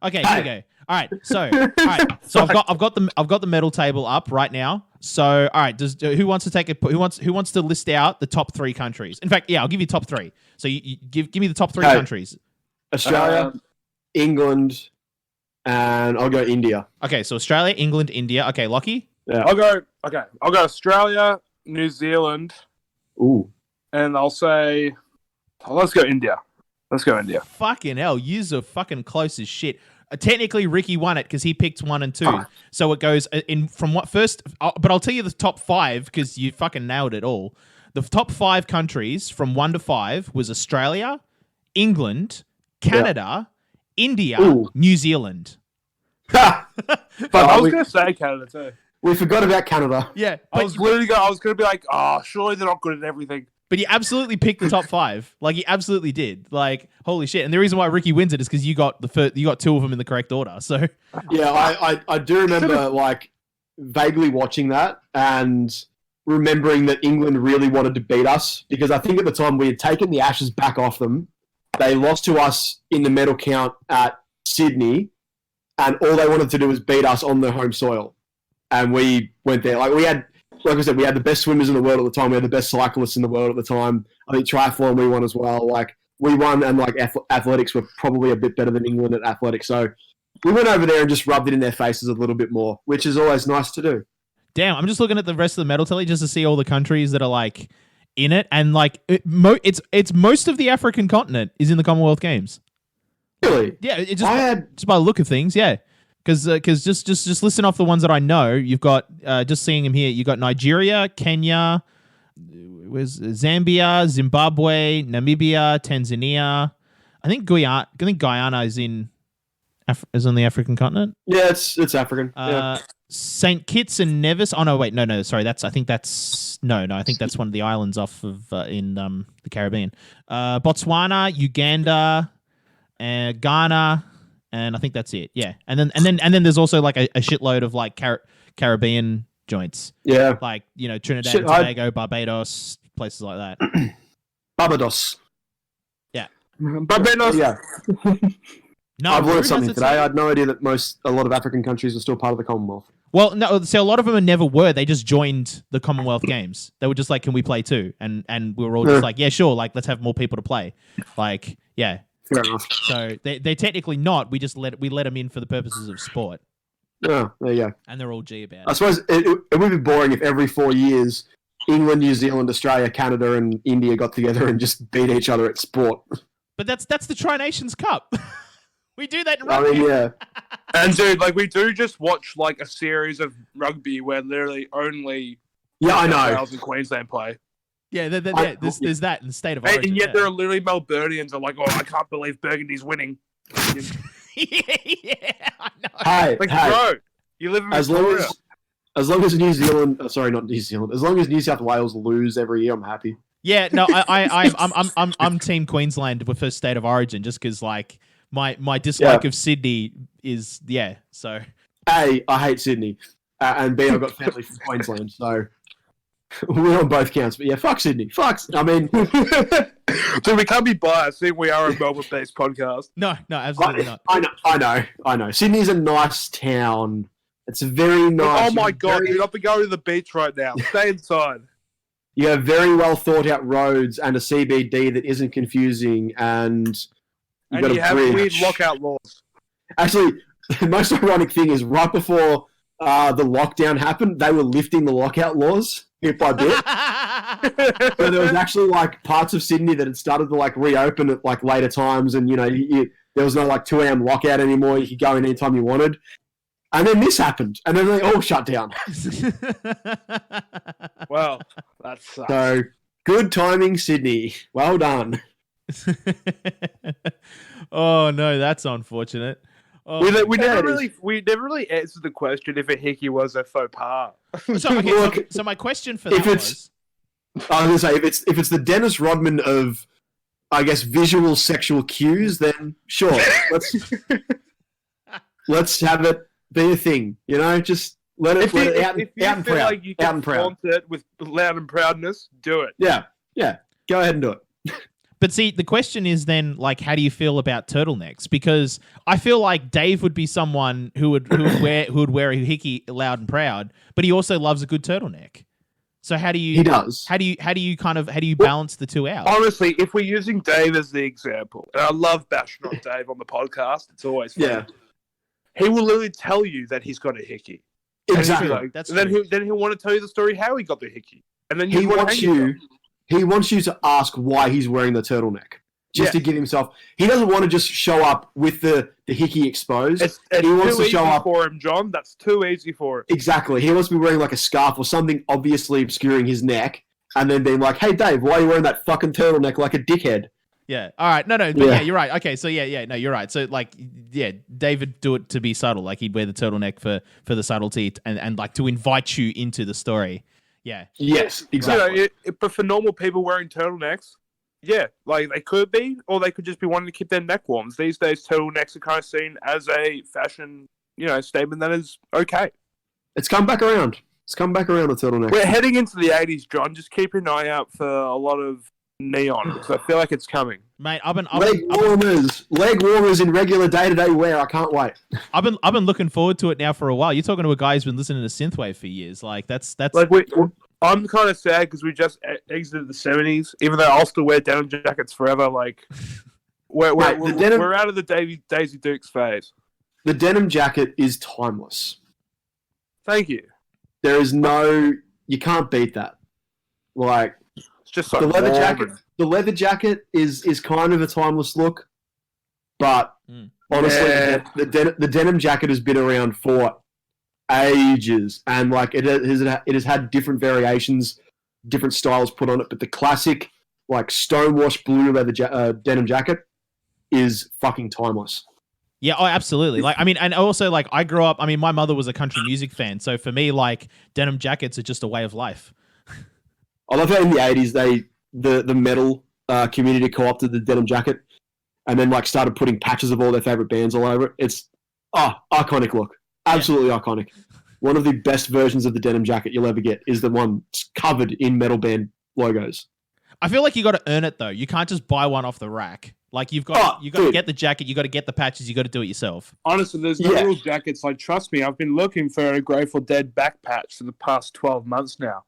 Okay, here we go. All right, so I've got the medal table up right now. So all right, who wants to list out the top 3 countries? In fact, yeah, I'll give you top 3. So you give me the top 3 countries. Australia, England, and I'll go India. Okay, so Australia, England, India. Okay, Lochie? Yeah. I'll go Australia, New Zealand. Ooh. And I'll say, let's go India. Fucking hell, yous are fucking close as shit. Technically, Ricki won it because he picked 1 and 2. So it goes in from what first... but I'll tell you the top 5 because you fucking nailed it all. The top 5 countries from 1 to 5 was Australia, England, Canada, India, New Zealand. But I was going to say Canada too. We forgot about Canada. Yeah. I was going to be like, surely they're not good at everything. But you absolutely picked the top 5. Like, you absolutely did. Like, holy shit. And the reason why Ricki wins it is because you got 2 of them in the correct order. So yeah, I do remember like vaguely watching that and remembering that England really wanted to beat us because I think at the time we had taken the Ashes back off them. They lost to us in the medal count at Sydney, and all they wanted to do was beat us on their home soil. And we went there. Like I said, we had the best swimmers in the world at the time. We had the best cyclists in the world at the time. I think triathlon we won as well. Like we won, and like athletics were probably a bit better than England at athletics. So we went over there and just rubbed it in their faces a little bit more, which is always nice to do. Damn, I'm just looking at the rest of the medal tally just to see all the countries that are like in it, and like it's most of the African continent is in the Commonwealth Games. Really? Yeah, just by the look of things, yeah. Because just listen off the ones that I know. You've got just seeing them here. You got Nigeria, Kenya, Zambia, Zimbabwe, Namibia, Tanzania. I think Guyana is in the African continent. Yeah, it's African. Saint Kitts and Nevis. Oh no, wait, no. Sorry, I think that's one of the islands off of in the Caribbean. Botswana, Uganda, Ghana. And I think that's it. Yeah, and then there's also like a shitload of like Caribbean joints. Yeah, like Trinidad and Tobago, Barbados, places like that. Barbados. Yeah, Barbados. Yeah. No, I've learned something today. I had no idea that a lot of African countries are still part of the Commonwealth. Well, no, so a lot of them never were. They just joined the Commonwealth Games. They were just like, "Can we play too?" And we were all just like, "Yeah, sure. Like, let's have more people to play." Like, yeah. Fair enough. So they're technically not. We just let them in for the purposes of sport. Oh, there you go. And they're all G about it. I suppose it would be boring if every 4 years England, New Zealand, Australia, Canada, and India got together and just beat each other at sport. But that's the Tri Nations Cup. We do that in rugby. I mean, yeah. And dude, like we do just watch like a series of rugby where literally only I know. Wales and Queensland play. Yeah, there's that in the state of origin. And yet there are literally Melburnians are like, I can't believe Burgundy's winning. Yeah, I know. Hey, bro, you live in Victoria. As long as New Zealand, sorry, not New Zealand. As long as New South Wales lose every year, I'm happy. Yeah, no, I'm Team Queensland with first state of origin, just because like my dislike of Sydney is So A, I hate Sydney, and B, I've got family from Queensland, so. We're on both counts, but yeah, fuck Sydney. I mean, so we can't be biased. I think we are a Melbourne-based podcast. No, absolutely not. I know. Sydney's a nice town. It's a very nice. Oh my god, you're not going to the beach right now. Stay inside. You have very well thought out roads and a CBD that isn't confusing, and you have weird lockout laws. Actually, the most ironic thing is right before the lockdown happened, they were lifting the lockout laws bit by bit. So there was actually like parts of Sydney that had started to like reopen at like later times, and there was no like 2 a.m. lockout anymore. You could go in anytime you wanted. And then this happened, and then they all shut down. Well, that sucks. So good timing, Sydney. Well done. Oh no, that's unfortunate. Oh, we never really answered the question if a hickey was a faux pas. So my question for that was, I was going to say, if it's the Dennis Rodman of, I guess, visual sexual cues, then sure, let's have it be a thing. You know, just let it out and proud. Like you can flaunt it with loud and proudness, do it. Yeah, go ahead and do it. But see, the question is then, like, how do you feel about turtlenecks? Because I feel like Dave would be someone who would wear a hickey loud and proud, but he also loves a good turtleneck. So how do you? He does. How do you balance the two out? Honestly, if we're using Dave as the example, and I love bashing on Dave on the podcast, it's always fun. Yeah. He will literally tell you that he's got a hickey. Exactly. Then he'll want to tell you the story how he got the hickey, and then he wants you to ask why he's wearing the turtleneck. Just to give himself. He doesn't want to just show up with the hickey exposed. He wants to show up for him, John. That's too easy for him. Exactly. He wants to be wearing like a scarf or something obviously obscuring his neck, and then being like, "Hey, Dave, why are you wearing that fucking turtleneck like a dickhead?" Yeah. All right. No. But yeah, you're right. Okay. So no, you're right. So like, yeah, David do it to be subtle. Like he'd wear the turtleneck for the subtlety and like to invite you into the story. Yeah. Yes. Exactly. You know, but for normal people wearing turtlenecks, yeah, like they could be, or they could just be wanting to keep their neck warm. These days, turtlenecks are kind of seen as a fashion, statement that is okay. It's come back around. The turtleneck. We're heading into the 80s, John. Just keep an eye out for a lot of neon, because I feel like it's coming. Mate, leg warmers in regular day-to-day wear. I can't wait. I've been looking forward to it now for a while. You're talking to a guy who's been listening to synthwave for years. Like that's like I'm kind of sad because we just exited the 70s. Even though I'll still wear denim jackets forever. Like we're out of the Daisy Dukes phase. The denim jacket is timeless. Thank you. There is you can't beat that. Like. Just so the leather jacket. The leather jacket is kind of a timeless look, but honestly, the denim jacket has been around for ages, and like it has had different variations, different styles put on it. But the classic, like stonewashed blue leather denim jacket, is fucking timeless. Yeah, oh, absolutely. Like, I mean, and also like I grew up. I mean, my mother was a country music fan, so for me, like denim jackets are just a way of life. I love how in the 80s the metal community co-opted the denim jacket and then like started putting patches of all their favorite bands all over it. It's iconic look. Absolutely iconic. One of the best versions of the denim jacket you'll ever get is the one covered in metal band logos. I feel like you got to earn it though. You can't just buy one off the rack. Like you got to get the jacket, you got to get the patches, you got to do it yourself. Honestly, there's no real jackets. Like trust me, I've been looking for a Grateful Dead back patch for the past 12 months now.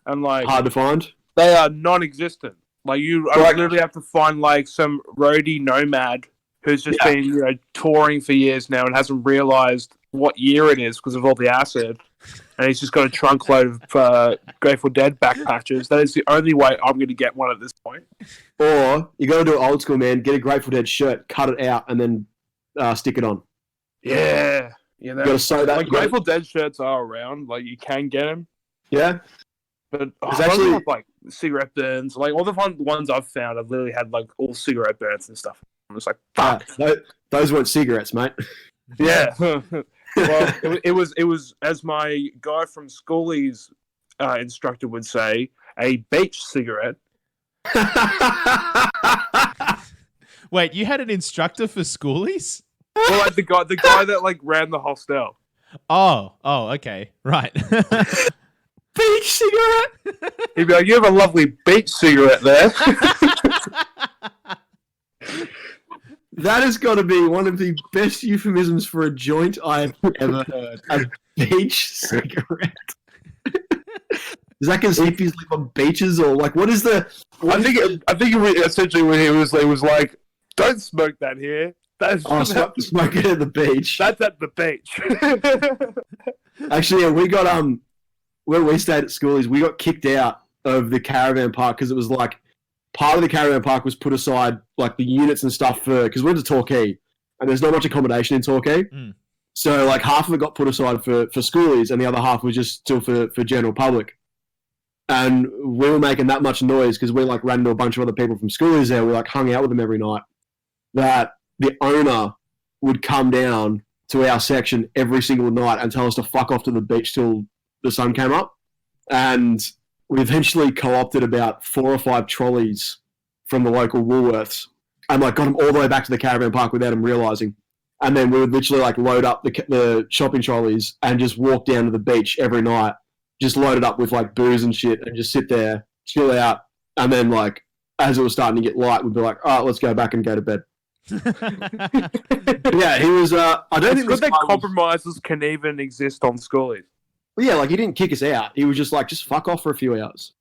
And like hard to find. They are non-existent. Like I literally have to find like some roadie nomad who's just been touring for years now and hasn't realized what year it is because of all the acid, and he's just got a trunk load of Grateful Dead back patches. That is the only way I'm going to get one at this point. Or you got to do it old school, man. Get a Grateful Dead shirt, cut it out, and then stick it on. Yeah, you got to sew that. Like Grateful Dead shirts are around. Like you can get them. Yeah. But it's actually have, like cigarette burns. Like all the ones I've found, I've literally had like all cigarette burns and stuff. I'm just like, fuck. Those weren't cigarettes, mate. Yeah. Well, it was as my guy from Schoolies instructor would say, a beach cigarette. Wait, you had an instructor for Schoolies? Well, like the guy that like ran the hostel. Oh, okay, right. Beach cigarette. He'd be like, "You have a lovely beach cigarette there." That has got to be one of the best euphemisms for a joint I've ever heard. A beach cigarette. Is that because hippies live on beaches, or like what is the? I think essentially when he was like, "Don't smoke that here." That's smoke it at the beach. That's at the beach. Actually, yeah, we got where we stayed at school is we got kicked out of the caravan park because it was like part of the caravan park was put aside, like the units and stuff because we went to Torquay and there's not much accommodation in Torquay. So like half of it got put aside for schoolies and the other half was just still for general public. And we were making that much noise because we like ran into a bunch of other people from schoolies there. We like hung out with them every night. That the owner would come down to our section every single night and tell us to fuck off to the beach till the sun came up. And we eventually co-opted about 4 or 5 trolleys from the local Woolworths and like got them all the way back to the caravan park without them realizing. And then we would literally like load up the shopping trolleys and just walk down to the beach every night, just load it up with like booze and shit and just sit there, chill out. And then like, as it was starting to get light, we'd be like, all right, let's go back and go to bed. Yeah, he was, I don't think that compromises can even exist on schoolies. Well, yeah, like he didn't kick us out. He was just like, just fuck off for a few hours.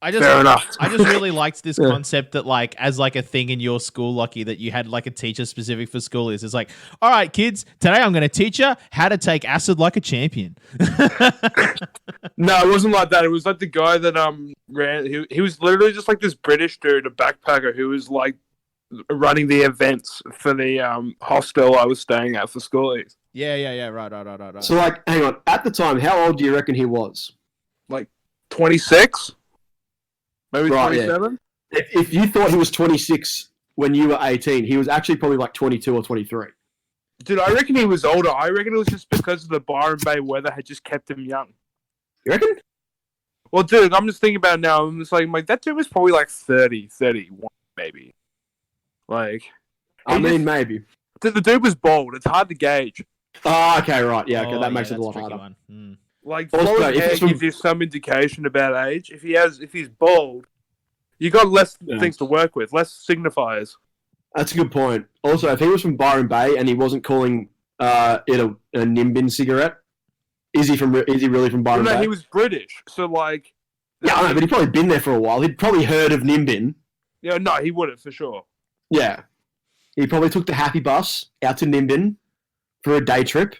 Fair enough. I just really liked this concept that like as like a thing in your school, Lochie, that you had like a teacher specific for schoolies. It's like, all right, kids, today I'm going to teach you how to take acid like a champion. No, it wasn't like that. It was like the guy that ran. He was literally just like this British dude, a backpacker who was like running the events for the hostel I was staying at for schoolies. Yeah. Right. So like, hang on. At the time, how old do you reckon he was? Like 26. Maybe 27? Yeah. If you thought he was 26 when you were 18, he was actually probably like 22 or 23. Dude, I reckon he was older. I reckon it was just because of the Byron Bay weather had just kept him young. You reckon? Well, dude, I'm just thinking about it now. I'm just like that dude was probably like 30, 31, maybe. Like, I mean, maybe. The dude was bald. It's hard to gauge. Oh, okay, right. Yeah, okay, that makes it a lot harder. Like, flowing hair gives you some indication about age. If he's bald, you got less things to work with, less signifiers. That's a good point. Also, if he was from Byron Bay and he wasn't calling it a Nimbin cigarette, is he really from Byron Bay? No, he was British, so like. Yeah, I know, but he'd probably been there for a while. He'd probably heard of Nimbin. Yeah, no, he would have for sure. Yeah, he probably took the Happy Bus out to Nimbin for a day trip.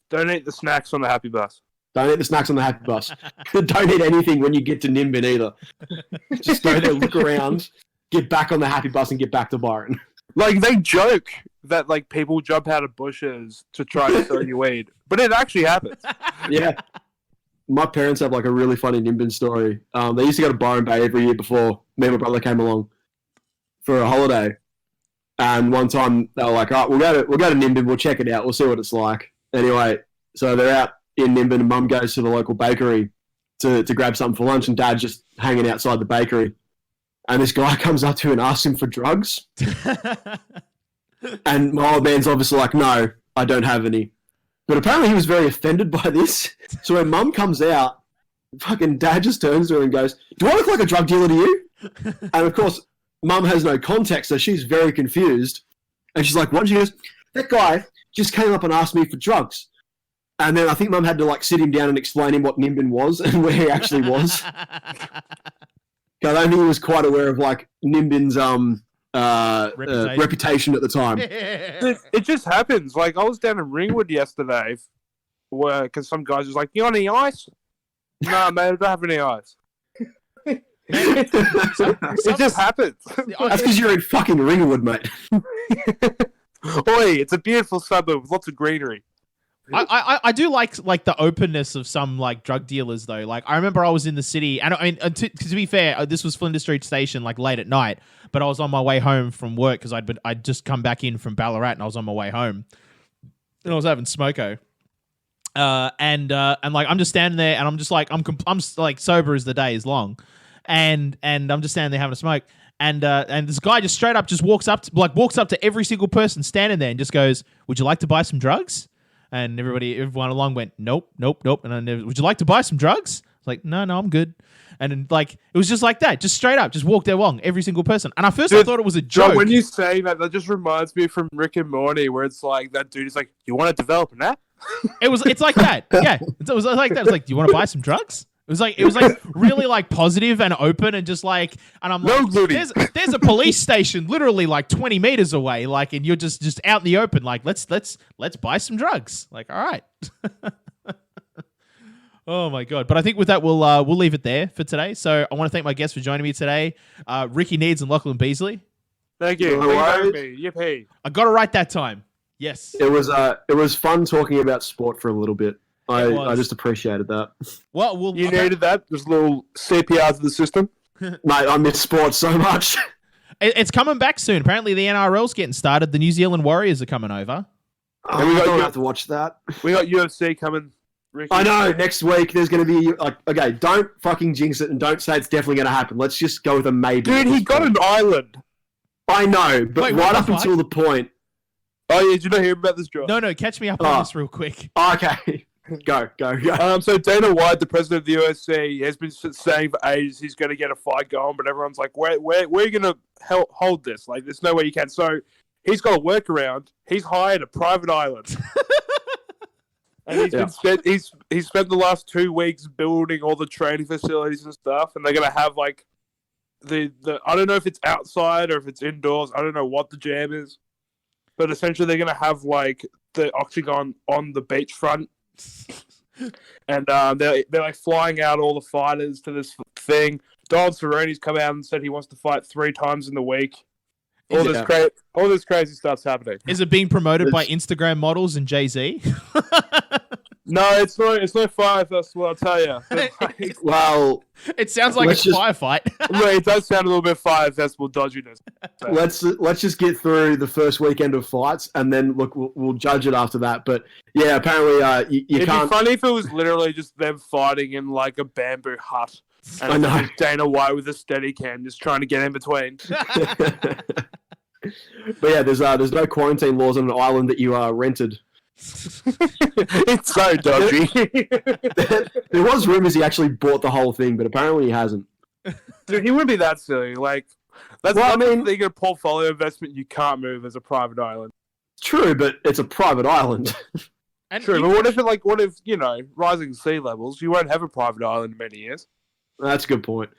Don't eat the snacks on the Happy Bus. Don't eat the snacks on the Happy Bus. Don't eat anything when you get to Nimbin either. Just go there, look around, get back on the Happy Bus, and get back to Byron. Like, they joke that, like, people jump out of bushes to try to sell you weed. But it actually happens. Yeah. My parents have, like, a really funny Nimbin story. They used to go to Byron Bay every year before me and my brother came along for a holiday. And one time, they were like, all right, we'll go to Nimbin, we'll check it out, we'll see what it's like. Anyway, so they're out in Nimbin, and Mum goes to the local bakery to grab something for lunch, and Dad's just hanging outside the bakery. And this guy comes up to him and asks him for drugs. And my old man's obviously like, no, I don't have any. But apparently he was very offended by this. So when Mum comes out, fucking Dad just turns to her and goes, do I look like a drug dealer to you? And of course, Mum has no context, so she's very confused. And she's like, what? And she goes, that guy just came up and asked me for drugs. And then I think Mum had to like sit him down and explain him what Nimbin was and where he actually was. I don't think he was quite aware of like Nimbin's reputation at the time. It just happens. Like, I was down in Ringwood yesterday because some guys was like, you want any ice? No, man, I don't have any ice. It just happens. That's because you're in fucking Ringwood, mate. Oi, it's a beautiful suburb with lots of greenery. I do like the openness of some like drug dealers though. Like I remember I was in the city, and I mean to be fair, this was Flinders Street Station like late at night, but I was on my way home from work because I'd just come back in from Ballarat and I was on my way home, and I was having smoko, and like I'm just standing there and I'm just like I'm like sober as the day is long, and I'm just standing there having a smoke. And this guy just straight up just walks up to every single person standing there and just goes, "Would you like to buy some drugs?" And everyone along went, "Nope." And then, "Would you like to buy some drugs?" I was like, "No, I'm good." And then, like, it was just like that, just straight up, just walked along every single person. And at first I thought it was a joke. When you say that, that just reminds me from Rick and Morty, where it's like that dude is like, "You want to develop an app?" It's like that. Yeah, it was like that. It's like, "Do you want to buy some drugs?" It was like really like positive and open and just like, and I'm like, there's a police station literally like 20 meters away, like, and you're just out in the open, like, let's buy some drugs. Like, all right. Oh my God. But I think with that, we'll leave it there for today. So I want to thank my guests for joining me today. Ricki Needs and Lachlan Beasley. Thank you. Yippee. I got it right that time. Yes. It was fun talking about sport for a little bit. I just appreciated that. Well, you needed that. There's a little CPR to the system. Mate, I miss sports so much. It's coming back soon. Apparently, the NRL's getting started. The New Zealand Warriors are coming over. And we don't have to watch that. We got UFC coming. Ricki. I know. Next week there's going to be okay. Don't fucking jinx it and don't say it's definitely going to happen. Let's just go with a maybe. Dude, he got an island. I know, but Wait, right up until the point. Oh yeah, did you not hear about this, John? No, catch me up on this real quick. Okay, go. So Dana White, the president of the UFC, has been saying for ages he's going to get a fight going, but everyone's like, where are you going to hold this? Like, there's no way you can. So he's got a workaround. He's hired a private island. And he's spent the last 2 weeks building all the training facilities and stuff, and they're gonna have like the I don't know if it's outside or if it's indoors. I don't know what the jam is, but essentially they're gonna have like the octagon on the beachfront, and they're like flying out all the fighters to this thing. Donald Cerrone's come out and said he wants to fight 3 times in the week. All this crazy stuff's happening. Is it being promoted by Instagram models and Jay-Z? No, it's no fire festival, I'll tell you. Well, it sounds like a firefight. Well, it does sound a little bit fire festival dodginess. So. Let's just get through the first weekend of fights, and then look, we'll judge it after that. But yeah, apparently you can't. It'd be funny if it was literally just them fighting in like a bamboo hut, and I know. Dana White with a Steadicam just trying to get in between. But yeah, there's no quarantine laws on an island that you rented. It's so dodgy. There was rumors he actually bought the whole thing, but apparently he hasn't. Dude, he wouldn't be that silly. Like, that's a portfolio investment you can't move as a private island. True, but it's a private island. True, but what if rising sea levels? You won't have a private island in many years. That's a good point.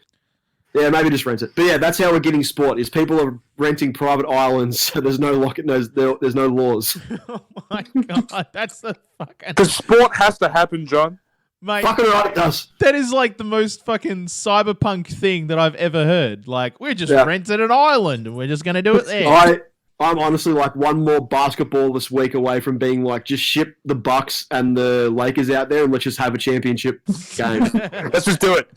Yeah, maybe just rent it. But yeah, that's how we're getting sport. Is people are renting private islands. So there's no there's no laws. Oh my god, that's the fucking. Because sport has to happen, John. Mate, fucking right, it does. That is like the most fucking cyberpunk thing that I've ever heard. Like, we're just rented an island and we're just gonna do it there. I'm honestly like one more basketball this week away from being like, just ship the Bucks and the Lakers out there and let's just have a championship game. Let's just do it.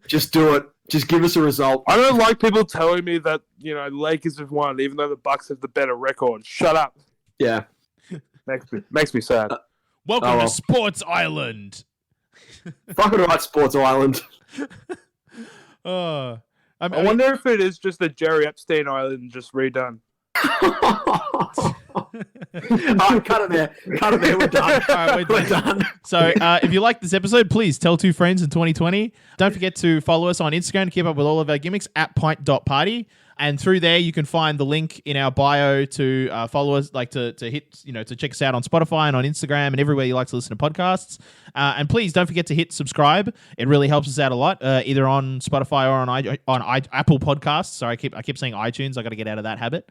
Just do it. Just give us a result. I don't like people telling me that, the Lakers have won, even though the Bucks have the better record. Shut up. Yeah. Makes me sad. Welcome to Sports Island. Fucking right, Sports Island. I wonder if it is just the Jerry Epstein Island just redone. Cut it there. We're done. All right, we're done. So if you like this episode, please tell 2 friends in 2020. Don't forget to follow us on Instagram to keep up with all of our gimmicks at pint.party. And through there, you can find the link in our bio to follow us, like to hit, to check us out on Spotify and on Instagram and everywhere you like to listen to podcasts. And please don't forget to hit subscribe. It really helps us out a lot, either on Spotify or on Apple Podcasts. Sorry, I keep saying iTunes. I got to get out of that habit.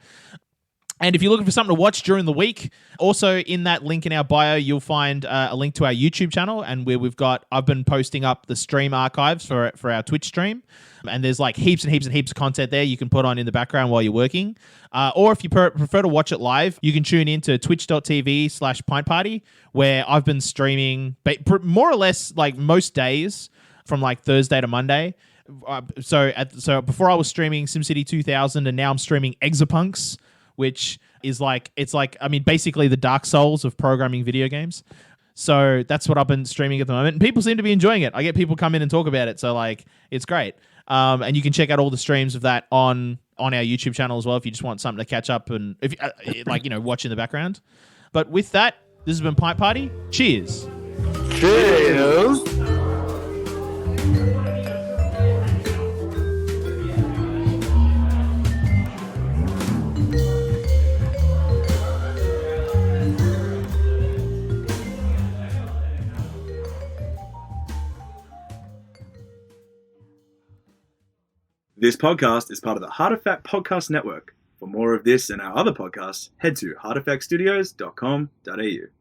And if you're looking for something to watch during the week, also in that link in our bio, you'll find a link to our YouTube channel, and where I've been posting up the stream archives for our Twitch stream, and there's like heaps and heaps and heaps of content there you can put on in the background while you're working. Or if you prefer to watch it live, you can tune in to twitch.tv/pintparty, where I've been streaming more or less like most days from like Thursday to Monday. So before I was streaming SimCity 2000, and now I'm streaming Exapunks, which is basically the Dark Souls of programming video games. So that's what I've been streaming at the moment, and people seem to be enjoying it. I get people come in and talk about it, so like it's great. And you can check out all the streams of that on our YouTube channel as well if you just want something to catch up and if watch in the background. But with that, this has been Pint Party. Cheers. Cheers. This podcast is part of the Heart Effect Podcast Network. For more of this and our other podcasts, head to hearteffectstudios.com.au.